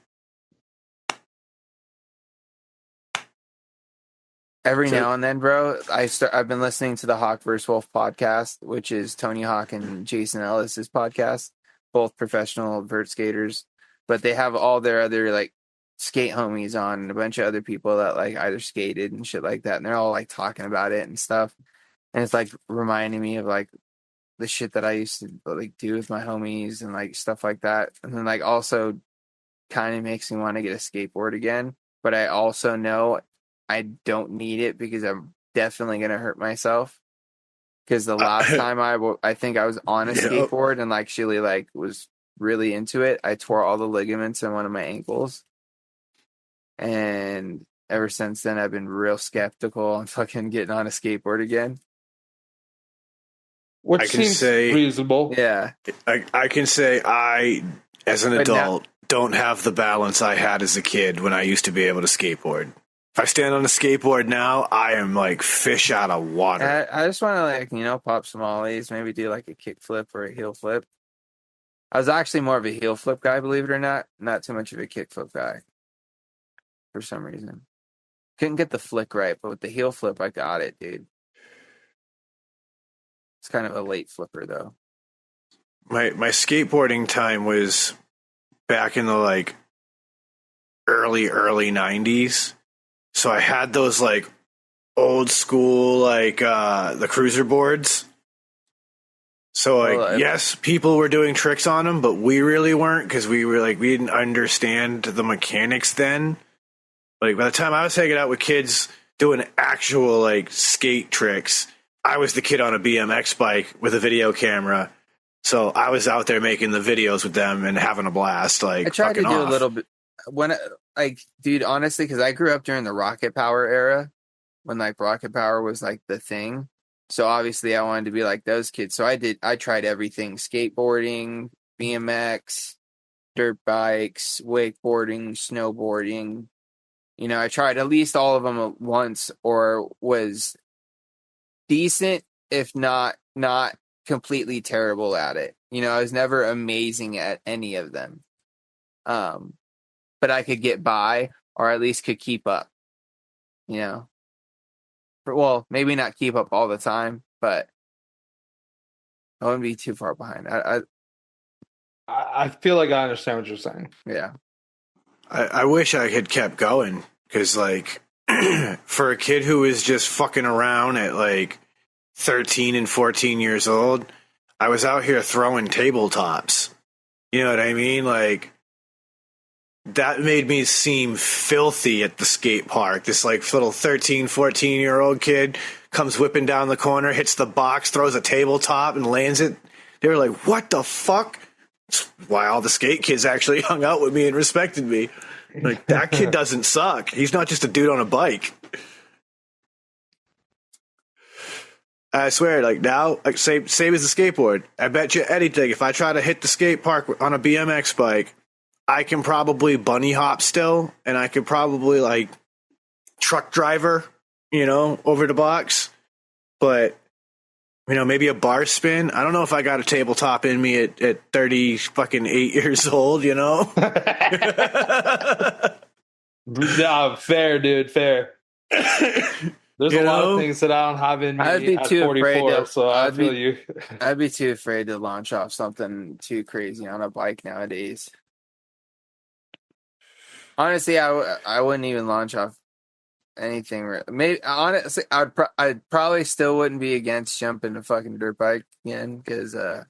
Every now and then, bro, I've been listening to the Hawk vs. Wolf podcast, which is Tony Hawk and Jason Ellis's podcast, both professional vert skaters, but they have all their other like skate homies on and a bunch of other people that like either skated and shit like that, and they're all like talking about it and stuff, and it's like reminding me of like the shit that I used to like do with my homies and like stuff like that, and then like also kind of makes me want to get a skateboard again, but I also know I don't need it because I'm definitely going to hurt myself. Because the last time I think I was on a skateboard and like actually like was really into it, I tore all the ligaments in one of my ankles. And ever since then, I've been real skeptical on fucking getting on a skateboard again. Which seems reasonable. Yeah. I can say I, as an adult, don't have the balance I had as a kid when I used to be able to skateboard. If I stand on a skateboard now, I am like fish out of water. I just want to like, pop some ollies, maybe do like a kick flip or a heel flip. I was actually more of a heel flip guy, believe it or not. Not too much of a kick flip guy. For some reason. Couldn't get the flick right, but with the heel flip, I got it, dude. It's kind of a late flipper, though. My skateboarding time was back in the like early 90s. So I had those like old school like the cruiser boards. So like, Well, yes, people were doing tricks on them, but we really weren't because we didn't understand the mechanics then. Like by the time I was hanging out with kids doing actual like skate tricks, I was the kid on a BMX bike with a video camera. So I was out there making the videos with them and having a blast. Like I tried to fucking do a off. little bit dude, honestly, because I grew up during the Rocket Power era when like Rocket Power was like the thing. So obviously I wanted to be like those kids. So I tried everything: skateboarding, BMX, dirt bikes, wakeboarding, snowboarding. You know, I tried at least all of them at once, or was decent, if not completely terrible at it. You know, I was never amazing at any of them. But I could get by, or at least could keep up. You know, well, maybe not keep up all the time, but I wouldn't be too far behind. I feel like I understand what you're saying. Yeah. I wish I had kept going because like for a kid who was just fucking around at like 13 and 14 years old, I was out here throwing tabletops. You know what I mean? Like that made me seem filthy at the skate park. This like little 13, 14-year-old kid comes whipping down the corner, hits the box, throws a tabletop and lands it. They were like, what the fuck? That's why all the skate kids actually hung out with me and respected me. Like, that kid doesn't suck. He's not just a dude on a bike. I swear, like now, like same as the skateboard. I bet you anything, if I try to hit the skate park on a BMX bike, I can probably bunny hop still, and I could probably like truck driver, you know, over the box. But you know, maybe a bar spin. I don't know if I got a tabletop in me at 30 fucking 8 years old, you know? No, fair, dude, fair. There's a lot of things that I don't have in me I'd be at too 44, afraid to, so I feel you. I'd be too afraid to launch off something too crazy on a bike nowadays. Honestly, I wouldn't even launch off anything. Maybe honestly, I'd probably still wouldn't be against jumping a fucking dirt bike again because Well,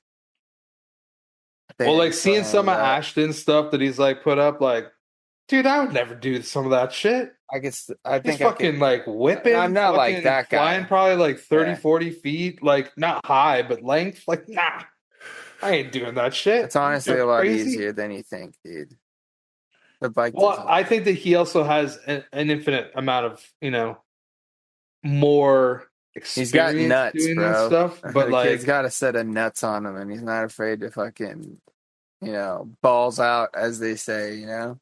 like seeing some of Ashton's stuff that he's like put up, like, dude, I would never do some of that shit. I He's think fucking like whipping. I'm not like fucking that guy. Flying probably like 30, Yeah. 40 feet, like not high, but length. Like, nah, I ain't doing that shit. It's honestly You're a lot crazy. easier than you think, dude. The bike. Well, I think that he also has an infinite amount of, you know, more He's got experience nuts, doing bro. that stuff. But The like, kid's got a set of nuts on him, and he's not afraid to fucking, you know, balls out, as they say, you know.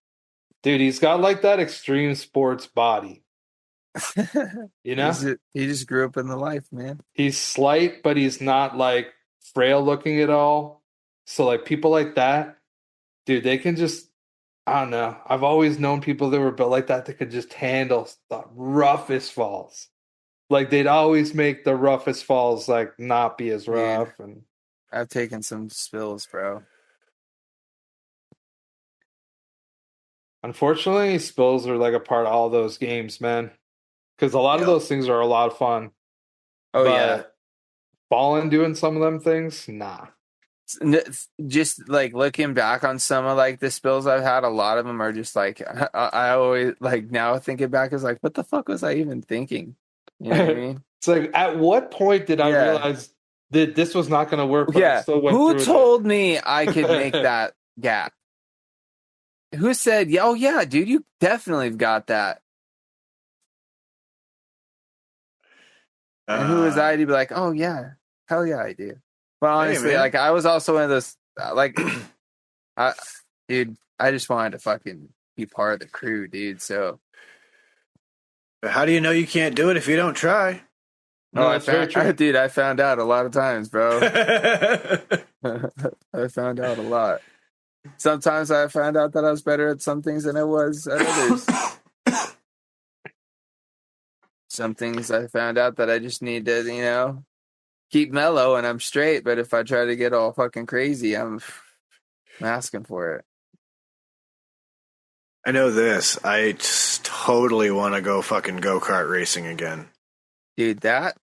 dude, he's got like that extreme sports body. You know, he just grew up in the life, man. he's slight, but he's not like frail looking at all. So like people like that, dude, they can just, I don't know. I've always known people that were built like that could just handle the roughest falls. Like they'd always make the roughest falls like not be as rough. Yeah. And I've taken some spills, bro. unfortunately, spills are like a part of all those games, man. Because a lot of those things are a lot of fun. Oh but yeah. falling doing some of them things, nah. Just like looking back on some of like the spills I've had, a lot of them are just like I always like now thinking back is like, what the fuck was I even thinking? You know what I mean? It's like, at what point did I realize that this was not going to work? But I still went Who through told me I could make that gap? Who said, oh yeah, dude, you definitely have got that? And who was I to be like, oh yeah, hell yeah, I do. But honestly, like I was also one of those like, dude, I just wanted to fucking be part of the crew, dude. So, But how do you know you can't do it if you don't try? No, that's very true. Dude, I found out a lot of times, bro. I found out a lot. Sometimes I found out that I was better at some things than I was at others. Some things I found out that I just need to, you know, keep mellow and I'm straight. But if I try to get all fucking crazy, I'm asking for it. I know this. I just totally want to go fucking go-kart racing again. Dude, that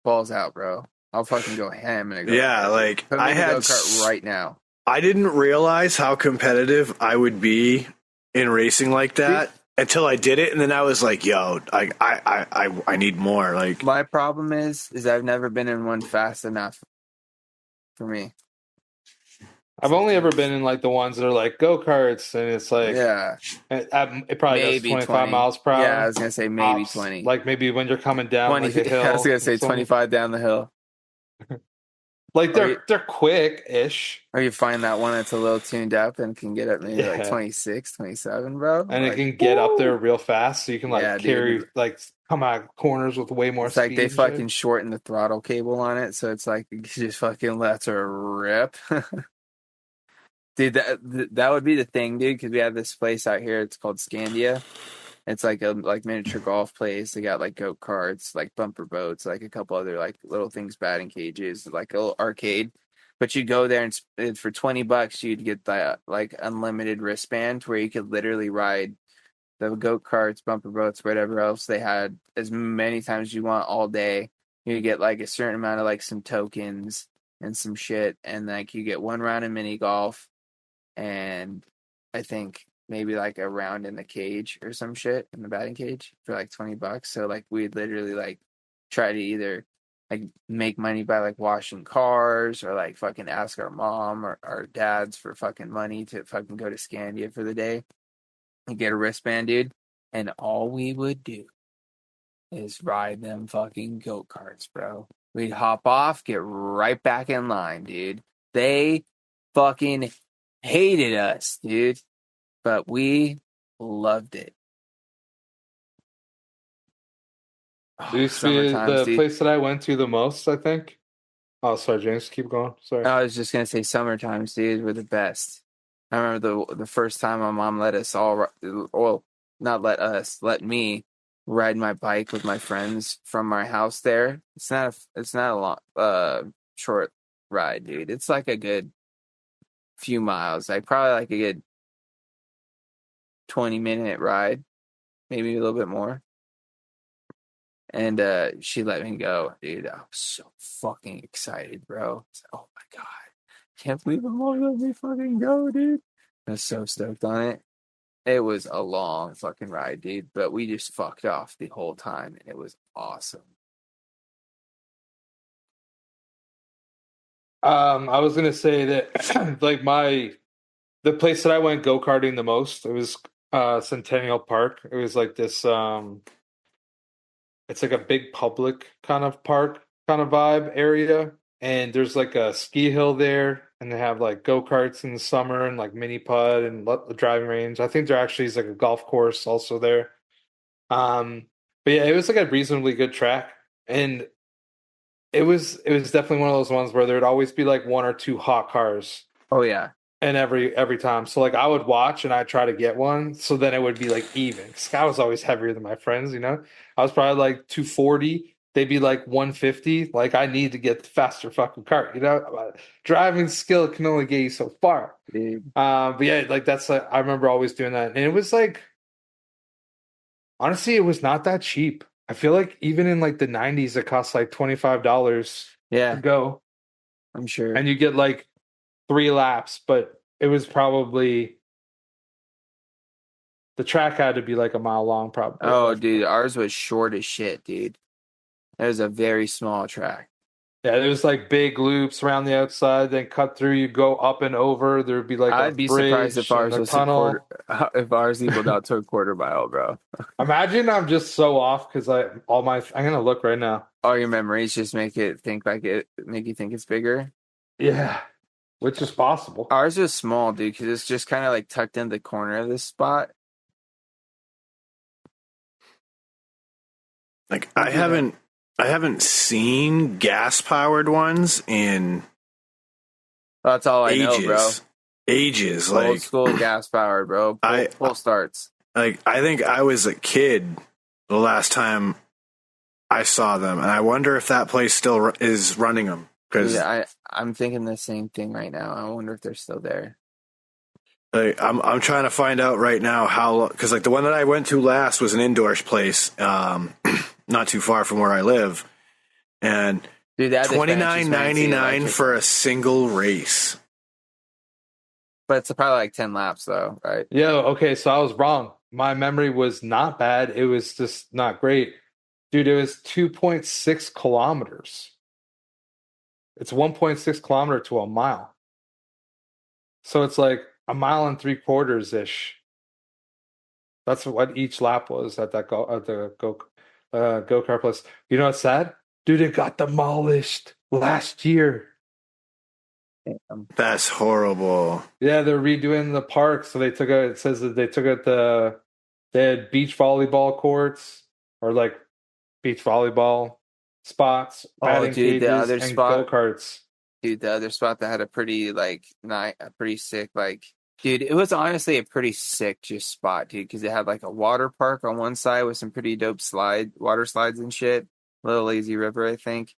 balls out, bro. I'll fucking go ham in a go-kart. Yeah, like Put me I in a had go-kart right now. I didn't realize how competitive I would be in racing like that until I did it, and then I was like, "Yo, I need more." Like, My problem is I've never been in one fast enough for me. I've only ever been in like the ones that are like go-karts, and it's like Yeah, it probably maybe does 25 20 miles per hour. Yeah, I was gonna say maybe Tops. 20. Like maybe when you're coming down 20. like a hill. I was gonna say or something. 25 down the hill. Like they're quick-ish. Or you find that one that's a little tuned up and can get up maybe like Yeah. 26, 27, bro. And like, it can get up there woo! real fast, so you can like Yeah, carry dude. like come out of corners with way more It's speed. like they and shit. fucking shorten the throttle cable on it, so it's like it just fucking lets her rip. Dude, that would be the thing, dude, because we have this place out here. It's called Scandia. It's like a miniature golf place. They got like go-karts, like bumper boats, like a couple other like little things, batting cages, like a little arcade. But you go there and for $20, you'd get the like unlimited wristband where you could literally ride the go-karts, bumper boats, whatever else they had as many times as you want all day. You get like a certain amount of like some tokens and some shit, and like you get one round of mini golf, and I think maybe like a round in the cage or some shit in the batting cage for like $20. So like we'd literally like try to either like make money by like washing cars or like fucking ask our mom or our dads for fucking money to fucking go to Scandia for the day and get a wristband, dude. And all we would do is ride them fucking go-karts, bro. We'd hop off, get right back in line, dude. They fucking hated us, dude. But we loved it. It used to be Summer times, the dude. place that I went to the most, I think. Oh, sorry, James. Keep going. Sorry. I was just gonna say summer times, dude, were the best. I remember the first time my mom let us all, well, not let us, let me ride my bike with my friends from our house there. It's not a long, short ride, dude. It's like a good few miles, like probably like a good 20-minute ride, maybe a little bit more. And she let me go, dude. I was so fucking excited, bro. I was like, oh my god, can't believe my mom let me fucking go, dude. I was so stoked on it. It was a long fucking ride, dude, but we just fucked off the whole time, and it was awesome. I was gonna say that like the place that I went go-karting the most, it was Centennial Park. It was like this it's like a big public kind of park kind of vibe area, and there's like a ski hill there, and they have like go-karts in the summer and like mini pud and the driving range. I think there actually is like a golf course also there. But yeah, it was like a reasonably good track, and it was definitely one of those ones where there'd always be like one or two hot cars. Oh yeah. And every time. So like I would watch and I'd try to get one. So then it would be like even. Because I was always heavier than my friends, you know? I was probably like 240. They'd be like 150. Like I need to get the faster fucking cart, you know? Driving skill can only get you so far. Dude. But yeah, like that's like, I remember always doing that. And it was like, honestly, it was not that cheap. I feel like even in like the 90s, it cost like $25 Yeah, to go. I'm sure. And you get like 3 laps, but it was probably the track had to be like a mile long, probably. Oh, dude, ours was short as shit, dude. It was a very small track. Yeah, there was like big loops around the outside, then cut through. You go up and over. There would be like I'd be surprised if ours was if ours equaled out to a quarter mile, bro. Imagine I'm just so off because I'm gonna look right now. All your memories just make you think it's bigger. Yeah, which is possible. Ours was small, dude, because it's just kind of like tucked in the corner of this spot. Like I haven't seen gas powered ones in That's all I ages. know, bro. Ages, Old like school gas powered, bro. Full starts. Like I think I was a kid the last time I saw them, and I wonder if that place still is running them. Because I'm thinking the same thing right now. I wonder if they're still there. like, I'm trying to find out right now how, because like the one that I went to last was an indoor place, not too far from where I live, and Dude, that $29.99 for a single race. But it's probably like 10 laps though, right? Yeah, okay, so I was wrong. My memory was not bad. It was just not great. Dude, it was 2.6 kilometers. It's 1.6 kilometer to a mile. So it's like a mile and 3/4 ish. That's what each lap was at that go-kart place. You know what's sad? Dude, it got demolished last year. That's horrible. Yeah, they're redoing the park. So they took out, it says that they took out they had beach volleyball courts or like beach volleyball spots, batting dude, the cages, other and spot, go-karts. dude, the other spot that had a pretty a pretty sick dude, it was honestly a pretty sick just spot, dude, because it had like a water park on one side with some pretty dope water slides and shit, little lazy river, I think,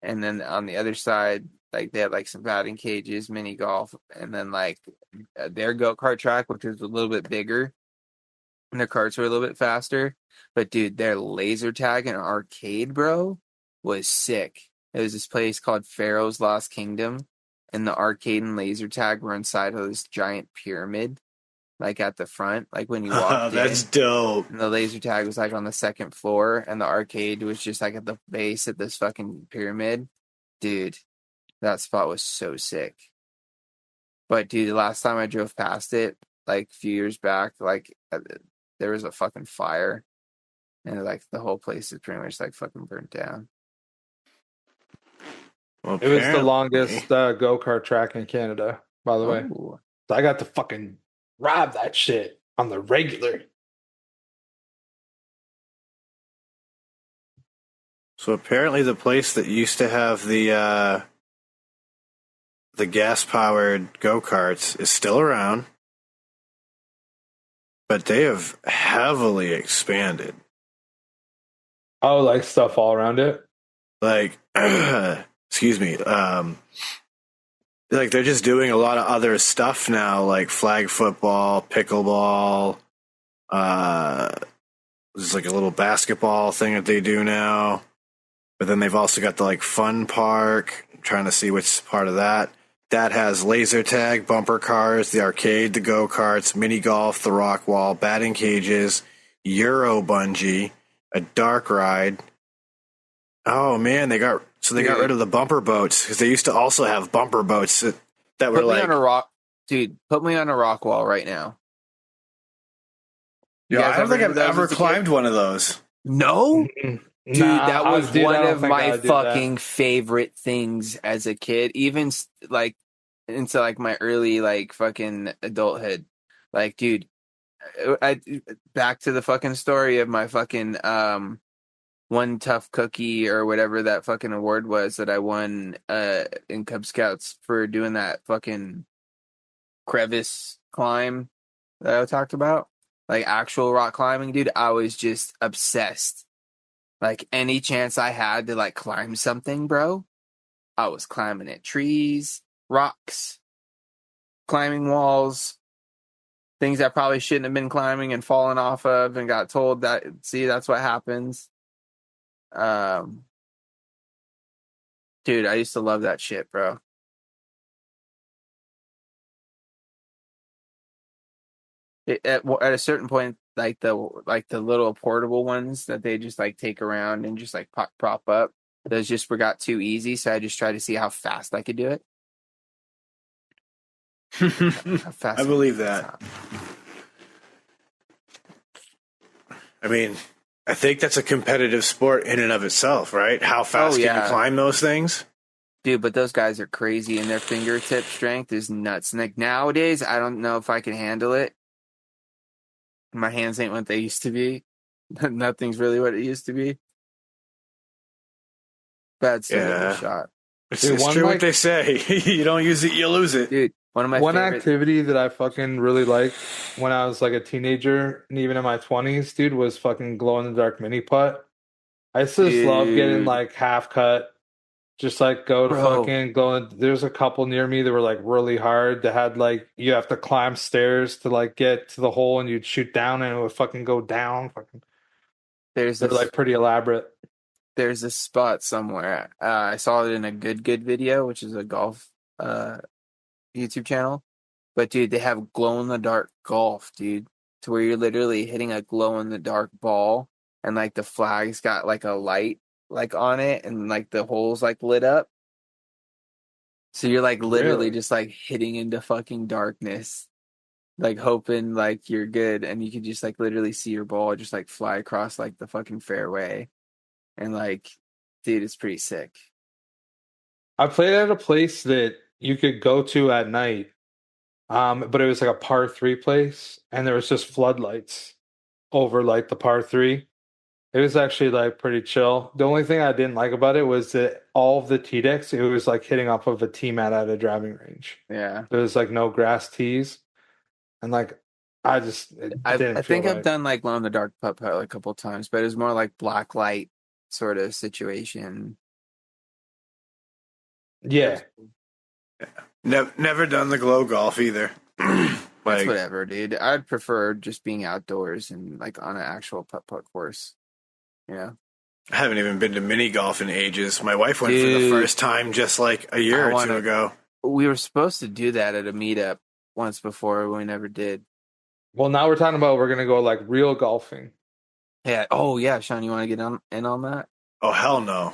and then on the other side, like they had like some batting cages, mini golf, and then like their go-kart track, which was a little bit bigger, and their carts were a little bit faster. But dude, their laser tag and arcade, bro, was sick. It was this place called Pharaoh's Lost Kingdom, and the arcade and laser tag were inside of this giant pyramid, like at the front, like when you walked That's in. dope. And the laser tag was like on the second floor, and the arcade was just like at the base of this fucking pyramid. Dude, that spot was so sick. But dude, the last time I drove past it, like a few years back, like there was a fucking fire, and like the whole place is pretty much like fucking burnt down. Well, It was the longest go-kart track in Canada, by the way. Ooh. So I got to fucking ride that shit on the regular. So apparently the place that used to have the gas-powered go-karts is still around, but they have heavily expanded. Oh, like stuff all around it? Like, excuse me, like they're just doing a lot of other stuff now, like flag football, pickleball, there's like a little basketball thing that they do now. But then they've also got the like fun park. I'm trying to see which part of that. That has laser tag, bumper cars, the arcade, the go-karts, mini golf, the rock wall, batting cages, Euro bungee, a dark ride. Oh man, they got rid of the bumper boats because they used to also have bumper boats that were Put me like on a rock, dude. Put me on a rock wall right now. You Yeah, guys I don't think ever I've do those ever as a kid? climbed one of those. No, Mm-mm. dude, Nah, that was dude, I one don't of think I my would do fucking that. favorite things as a kid. Even like into like my early like fucking adulthood. Like, dude, I back to the fucking story of my fucking one tough cookie or whatever that fucking award was that I won in Cub Scouts for doing that fucking crevice climb that I talked about. Like actual rock climbing, dude, I was just obsessed. Like any chance I had to like climb something, bro, I was climbing it. Trees, rocks, climbing walls, things I probably shouldn't have been climbing and fallen off of and got told that, see, that's what happens. Dude, I used to love that shit, bro. At a certain point, like the little portable ones that they just like take around and just like prop up, those just got too easy. So I just tried to see how fast I could do it. How fast I believe could that. I mean, I think that's a competitive sport in and of itself, right? How fast can you climb those things? Dude, but those guys are crazy and their fingertip strength is nuts. And like nowadays, I don't know if I can handle it. My hands ain't what they used to be. Nothing's really what it used to be. But still give it a shot. It's true what they say. You don't use it, you lose it. Dude, one activity that I fucking really liked when I was like a teenager and even in my 20s, dude, was fucking glow in the dark mini putt. I used to just love getting like half cut. Just like go to fucking go. There's a couple near me that were like really hard. That had like you have to climb stairs to like get to the hole, and you'd shoot down, and it would fucking go down. Fucking, they're like pretty elaborate. there's a spot somewhere. I saw it in a good video, which is a golf YouTube channel. But dude, they have glow in the dark golf, dude, to where you're literally hitting a glow in the dark ball, and like the flag's got like a light like on it, and like the holes like lit up. So you're like literally Really? just like hitting into fucking darkness, like hoping like you're good, and you can just like literally see your ball just like fly across like the fucking fairway, and like, dude, it's pretty sick. I played at a place that you could go to at night, but it was like a par 3 place, and there was just floodlights over like the par 3. It was actually like pretty chill. The only thing I didn't like about it was that all of the tee decks, it was like hitting off of a tee mat at a driving range. Yeah, There was like no grass tees, and like it I didn't feel think I've right. done like glow in the dark putt putt a couple times, but it was more like black light sort of situation. Yeah, Never done the glow golf either. That's Like, whatever, dude. I'd prefer just being outdoors and like on an actual putt putt course. Yeah, I haven't even been to mini golf in ages. My wife went for the Dude. first time just like a year I or wanna- two ago. we were supposed to do that at a meetup once before, but we never did. well, now we're talking about we're gonna go like real golfing. Yeah. Oh yeah, Sean, you want to get in on that? Oh hell no.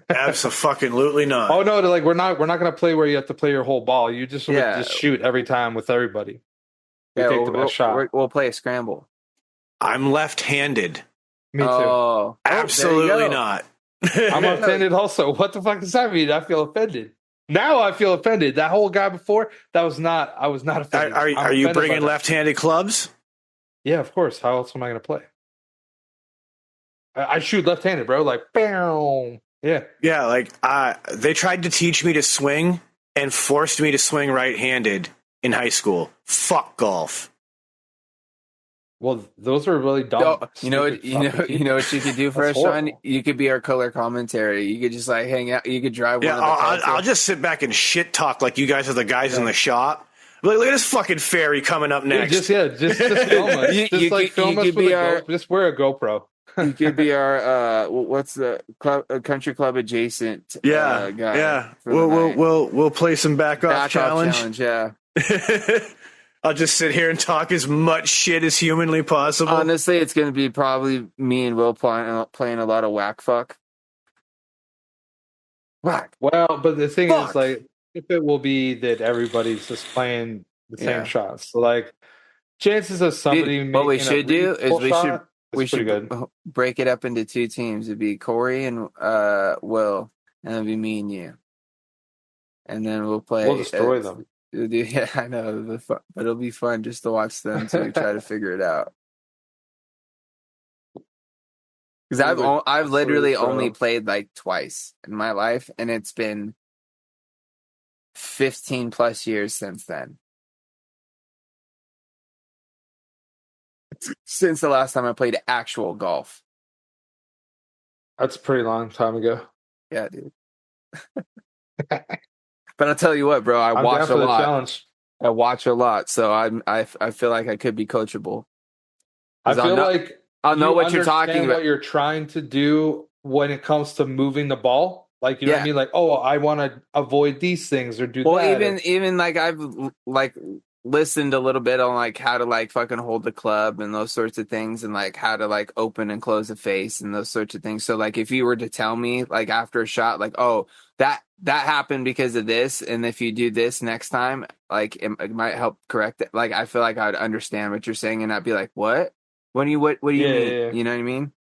Absolutely not. Oh no, like we're not gonna play where you have to play your whole ball. You just would Yeah. just shoot every time with everybody. We Yeah, take the best shot. We'll play a scramble. I'm left-handed. Me too. Oh, there you Absolutely go. not. I'm offended also. What the fuck does that mean? I feel offended. Now I feel offended. That whole guy before, I was not offended. Are I'm you offended by bringing that. left-handed clubs? Yeah, of course. How else am I going to play? I shoot left-handed, bro. Like, bam. Yeah. Yeah, like they tried to teach me to swing and forced me to swing right-handed in high school. Fuck golf. Well, those are really dumb. Oh, you know what you could do for us, That's Sean? horrible. You could be our color commentary. You could just like hang out. You could drive Yeah, one of the cars. I'll just sit back and shit talk like you guys are the guys in the shop. Look at this fucking fairy coming up next. Just film us. You- Just you like could- film you us could with be a our- just wear a GoPro. You could be our what's the club, country club adjacent? Yeah, guy yeah. for the night. We'll play some back off Back off challenge. Yeah. I'll just sit here and talk as much shit as humanly possible. Honestly, it's gonna be probably me and Will playing a lot of whack fuck. Whack. Well, but the thing Fuck. is, like, if it will be that everybody's just playing the same Yeah. shots, so like, chances of somebody Dude, what we making a should do is reasonable we shot should is we pretty should good. break it up into two teams. It'd be Corey and Will, and it'd be me and you. And then we'll play. We'll destroy them. Yeah, I know, but it'll be fun just to watch them to try to figure it out. Because I've literally only played like twice in my life, and it's been 15 plus years since then. Since the last time I played actual golf. That's a pretty long time ago. Yeah, dude. But I'll tell you what, bro, I I'm watch down a for the lot. challenge. I watch a lot, so I feel like I could be coachable. I 'Cause feel I'll know- like I'll know you what you're talking understand about. What you're trying to do when it comes to moving the ball, like you know what I Yeah. mean. Like, oh, I want to avoid these things or do Well, that. even like I've like listened a little bit on like how to like fucking hold the club and those sorts of things, and like how to like open and close the face and those sorts of things. So like if you were to tell me like after a shot, like, oh, that happened because of this, and if you do this next time, like it might help correct it. Like I feel like I would understand what you're saying, and I'd be like, what do you Yeah, mean? yeah. You know what I mean?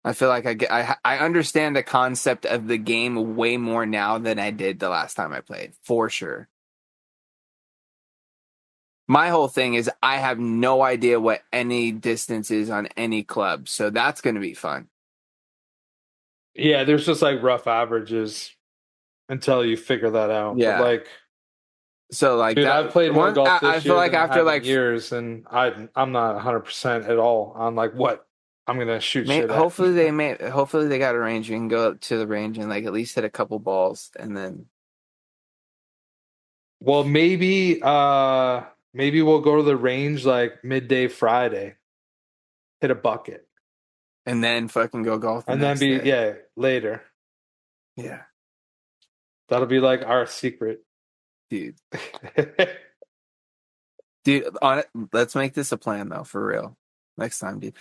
I feel like I understand the concept of the game way more now than I did the last time I played, for sure. My whole thing is I have no idea what any distance is on any club, so that's going to be fun. Yeah, there's just like rough averages until you figure that out. Yeah. But, like, So like dude, that, I've played more golf this I year feel like than I after have in like years, and I'm not 100% at all on like what I'm gonna shoot. Shit at. hopefully they got a range. You can go up to the range and like at least hit a couple balls, and then Well, maybe we'll go to the range like midday Friday, hit a bucket. and then fucking go golf. And then later. Yeah, That'll be like our secret. dude. Let's make this a plan though, for real. Next time, dude.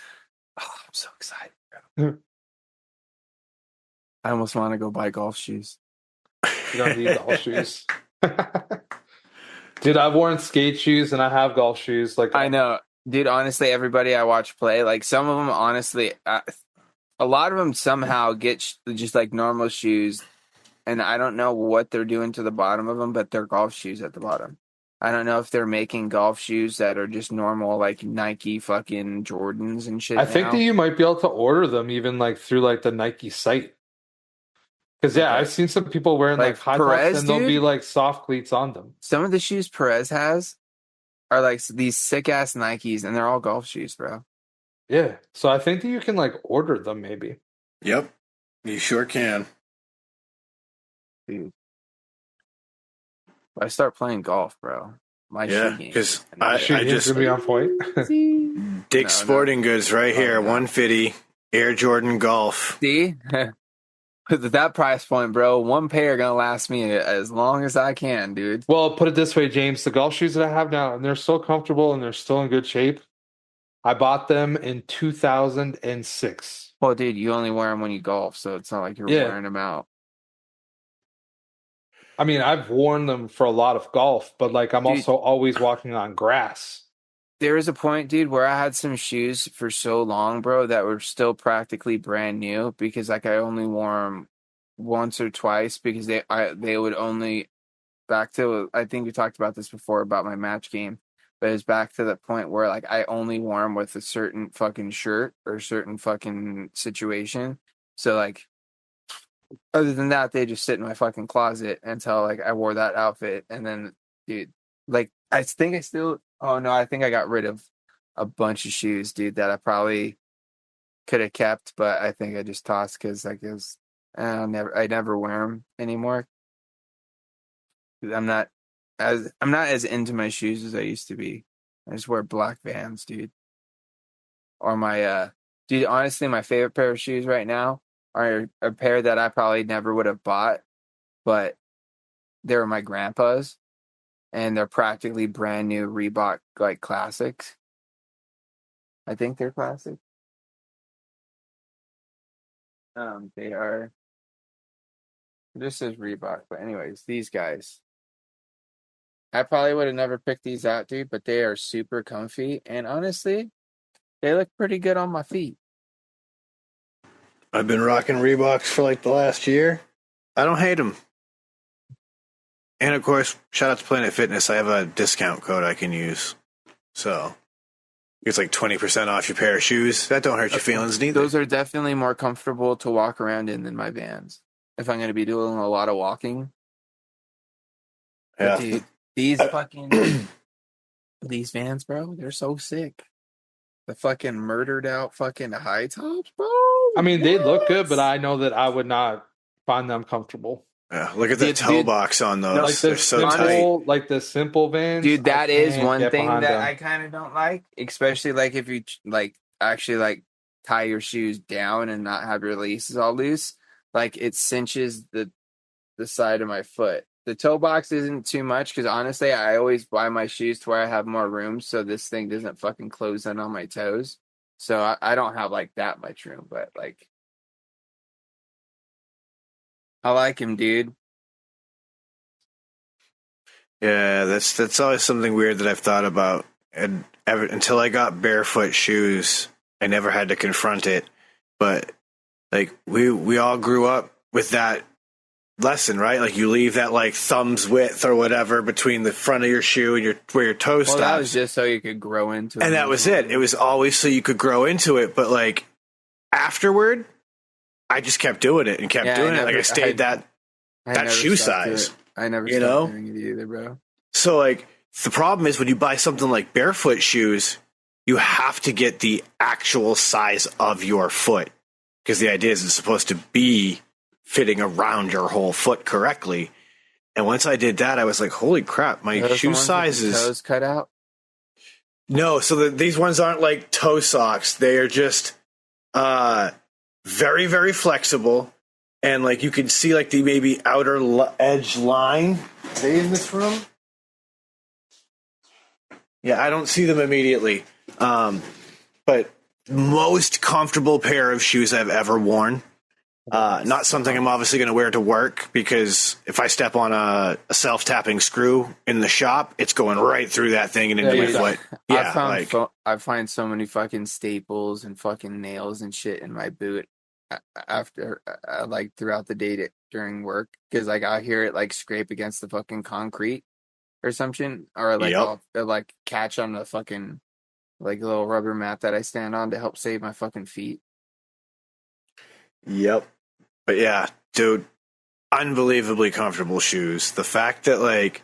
Oh, I'm so excited, bro. I almost want to go buy golf shoes. You don't need golf shoes. Dude, I've worn skate shoes and I have golf shoes. Like I know, dude. Honestly, everybody I watch play, like some of them, honestly, a lot of them somehow get just like normal shoes, and I don't know what they're doing to the bottom of them, but they're golf shoes at the bottom. I don't know if they're making golf shoes that are just normal, like Nike fucking Jordans and shit. I think that you might be able to order them even like through like the Nike site. Because I've seen some people wearing like high tops and there'll be like soft cleats on them. Some of the shoes Perez has are like these sick ass Nikes, and they're all golf shoes, bro. Yeah, so I think that you can like order them maybe. Yep, you sure can. Dude, I start playing golf, bro. My shoe game, because I just gonna be on point. Dick's Sporting Goods right here, 150 Air Jordan Golf. See. At that price point, bro, one pair gonna last me as long as I can, dude. Well, put it this way, James. The golf shoes that I have now, and they're so comfortable and they're still in good shape. I bought them in 2006. Well, dude, you only wear them when you golf, so it's not like you're wearing them out. I mean, I've worn them for a lot of golf, but like I'm also always walking on grass. There was a point, dude, where I had some shoes for so long, bro, that were still practically brand new because like I only wore them once or twice because they would only back to, I think we talked about this before about my match game, but it's back to the point where like I only wore them with a certain fucking shirt or a certain fucking situation. So like other than that, they just sit in my fucking closet until like I wore that outfit, and then dude, like I think I still. Oh no, I think I got rid of a bunch of shoes, dude, that I probably could have kept, but I think I just tossed because I guess I never wear them anymore. I'm not as into my shoes as I used to be. I just wear black Vans, dude. Or my dude, honestly, my favorite pair of shoes right now are a pair that I probably never would have bought, but they were my grandpa's. And they're practically brand new Reebok like classics. I think they're classic. They are. This says Reebok, but anyways, these guys. I probably would have never picked these out, dude, but they are super comfy, and honestly, they look pretty good on my feet. I've been rocking Reeboks for like the last year. I don't hate them. And of course, shout out to Planet Fitness. I have a discount code I can use. So it's like 20% off your pair of shoes. That don't hurt your feelings neither. Those are definitely more comfortable to walk around in than my Vans. If I'm going to be doing a lot of walking. Yeah. But dude, these these Vans, bro, they're so sick. The fucking murdered out fucking high tops, bro. I mean, they look good, but I know that I would not find them comfortable. Yeah, look at the toe box on those. Like they're so tight. Like the simple Vans. Dude, that is one thing that I kind of don't like, especially like if you like actually like tie your shoes down and not have your laces all loose. Like it cinches the side of my foot. The toe box isn't too much because honestly, I always buy my shoes to where I have more room, so this thing doesn't fucking close in on my toes. So I don't have like that much room, but like. I like him, dude. Yeah, that's always something weird that I've thought about. And until I got barefoot shoes, I never had to confront it. But like we all grew up with that lesson, right? Like you leave that like thumb's width or whatever between the front of your shoe and where your toe stops. That was just so you could grow into it. And that was it. It was always so you could grow into it. But like afterward, I just kept doing it and kept doing it. Like I stayed that shoe size. I never stopped doing it either, bro. So like the problem is when you buy something like barefoot shoes, you have to get the actual size of your foot because the idea is it's supposed to be fitting around your whole foot correctly. And once I did that, I was like, holy crap, my shoe size is toes cut out. No, so these ones aren't like toe socks. They are just Very, very flexible. And like you can see like the maybe outer edge line. Are they in this room? Yeah, I don't see them immediately. But most comfortable pair of shoes I've ever worn. Not something I'm obviously going to wear to work because if I step on a self-tapping screw in the shop, it's going right through that thing and into my foot. Yeah, I find so many fucking staples and fucking nails and shit in my boot after like throughout the day during work because like I hear it like scrape against the fucking concrete or something, or like I'll like catch on the fucking like little rubber mat that I stand on to help save my fucking feet. Yep. But yeah, dude, unbelievably comfortable shoes. The fact that like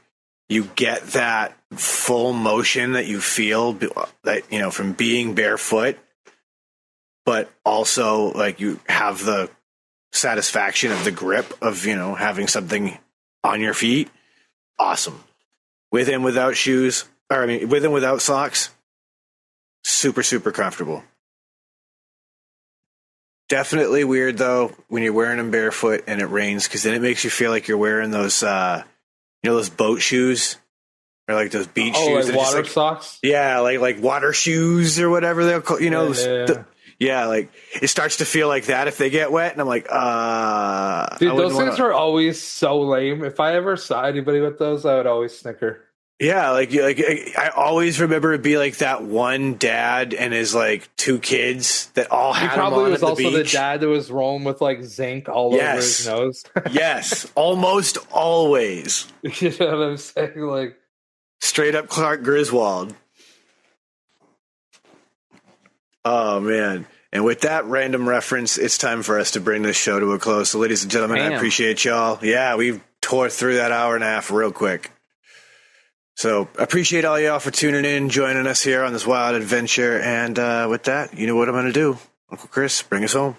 you get that full motion that you feel that, you know, from being barefoot, but also like you have the satisfaction of the grip of, you know, having something on your feet. Awesome. With and without shoes, or I mean, with and without socks, super, super comfortable. Definitely weird though when you're wearing them barefoot and it rains because then it makes you feel like you're wearing those, you know, those boat shoes or like those beach shoes. Like water socks. Yeah, like water shoes or whatever they'll call. You know, like it starts to feel like that if they get wet, and I'm like, dude, those things are always so lame. If I ever saw anybody with those, I would always snicker. Yeah, like I always remember it be like that one dad and his like two kids that all had him on at the beach. He probably was also the dad that was rolling with like zinc all over his nose. Yes, almost always. You know what I'm saying? Like straight up Clark Griswold. Oh man. And with that random reference, it's time for us to bring this show to a close. So ladies and gentlemen, I appreciate y'all. Yeah, we tore through that hour and a half real quick. So appreciate all y'all for tuning in, joining us here on this wild adventure. And with that, you know what I'm going to do. Uncle Chris, bring us home.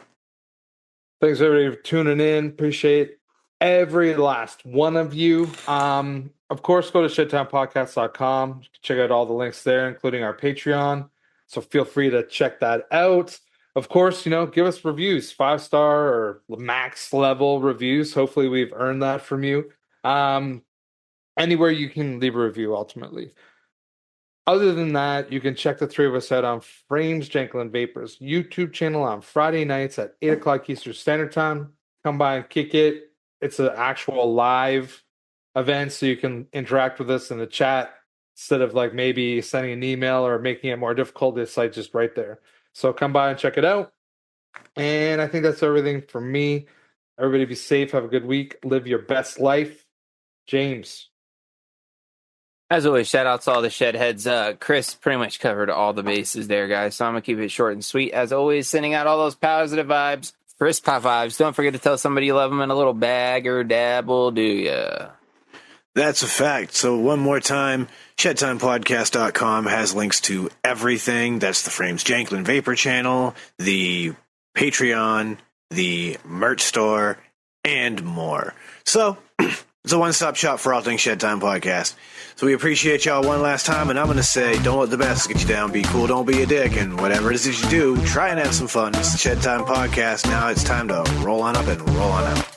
Thanks, everybody, for tuning in. Appreciate every last one of you. Of course, go to shedtimepodcast.com. Check out all the links there, including our Patreon. So feel free to check that out. Of course, you know, give us reviews, 5-star or max level reviews. Hopefully we've earned that from you. Anywhere you can leave a review, ultimately. Other than that, you can check the three of us out on Frames, Jankel, and Vapors YouTube channel on Friday nights at 8 o'clock Eastern Standard Time. Come by and kick it. It's an actual live event, so you can interact with us in the chat instead of like maybe sending an email or making it more difficult. It's like just right there. So come by and check it out. And I think that's everything for me. Everybody be safe. Have a good week. Live your best life. James. As always, shout out to all the Shedheads. Chris pretty much covered all the bases there, guys. So I'm going to keep it short and sweet. As always, sending out all those positive vibes. Crisp high vibes. Don't forget to tell somebody you love them, and a little bag or dab will do ya. That's a fact. So one more time, shedtimepodcast.com has links to everything. That's the Frames, Jankel, and Vapor channel, the Patreon, the merch store, and more. So it's a one-stop shop for all things Shedtime Podcast. So we appreciate y'all one last time, and I'm going to say, don't let the best get you down. Be cool, don't be a dick, and whatever it is that you do, try and have some fun. It's the Shedtime Podcast. Now it's time to roll on up and roll on out.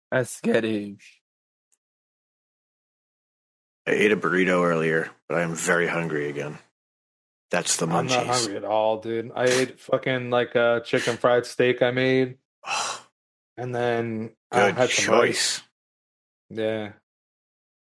That's skittish. I ate a burrito earlier, but I am very hungry again. That's the munchies. I'm not hungry at all, dude. I ate fucking like a chicken fried steak I made. And then I had some rice. Yeah.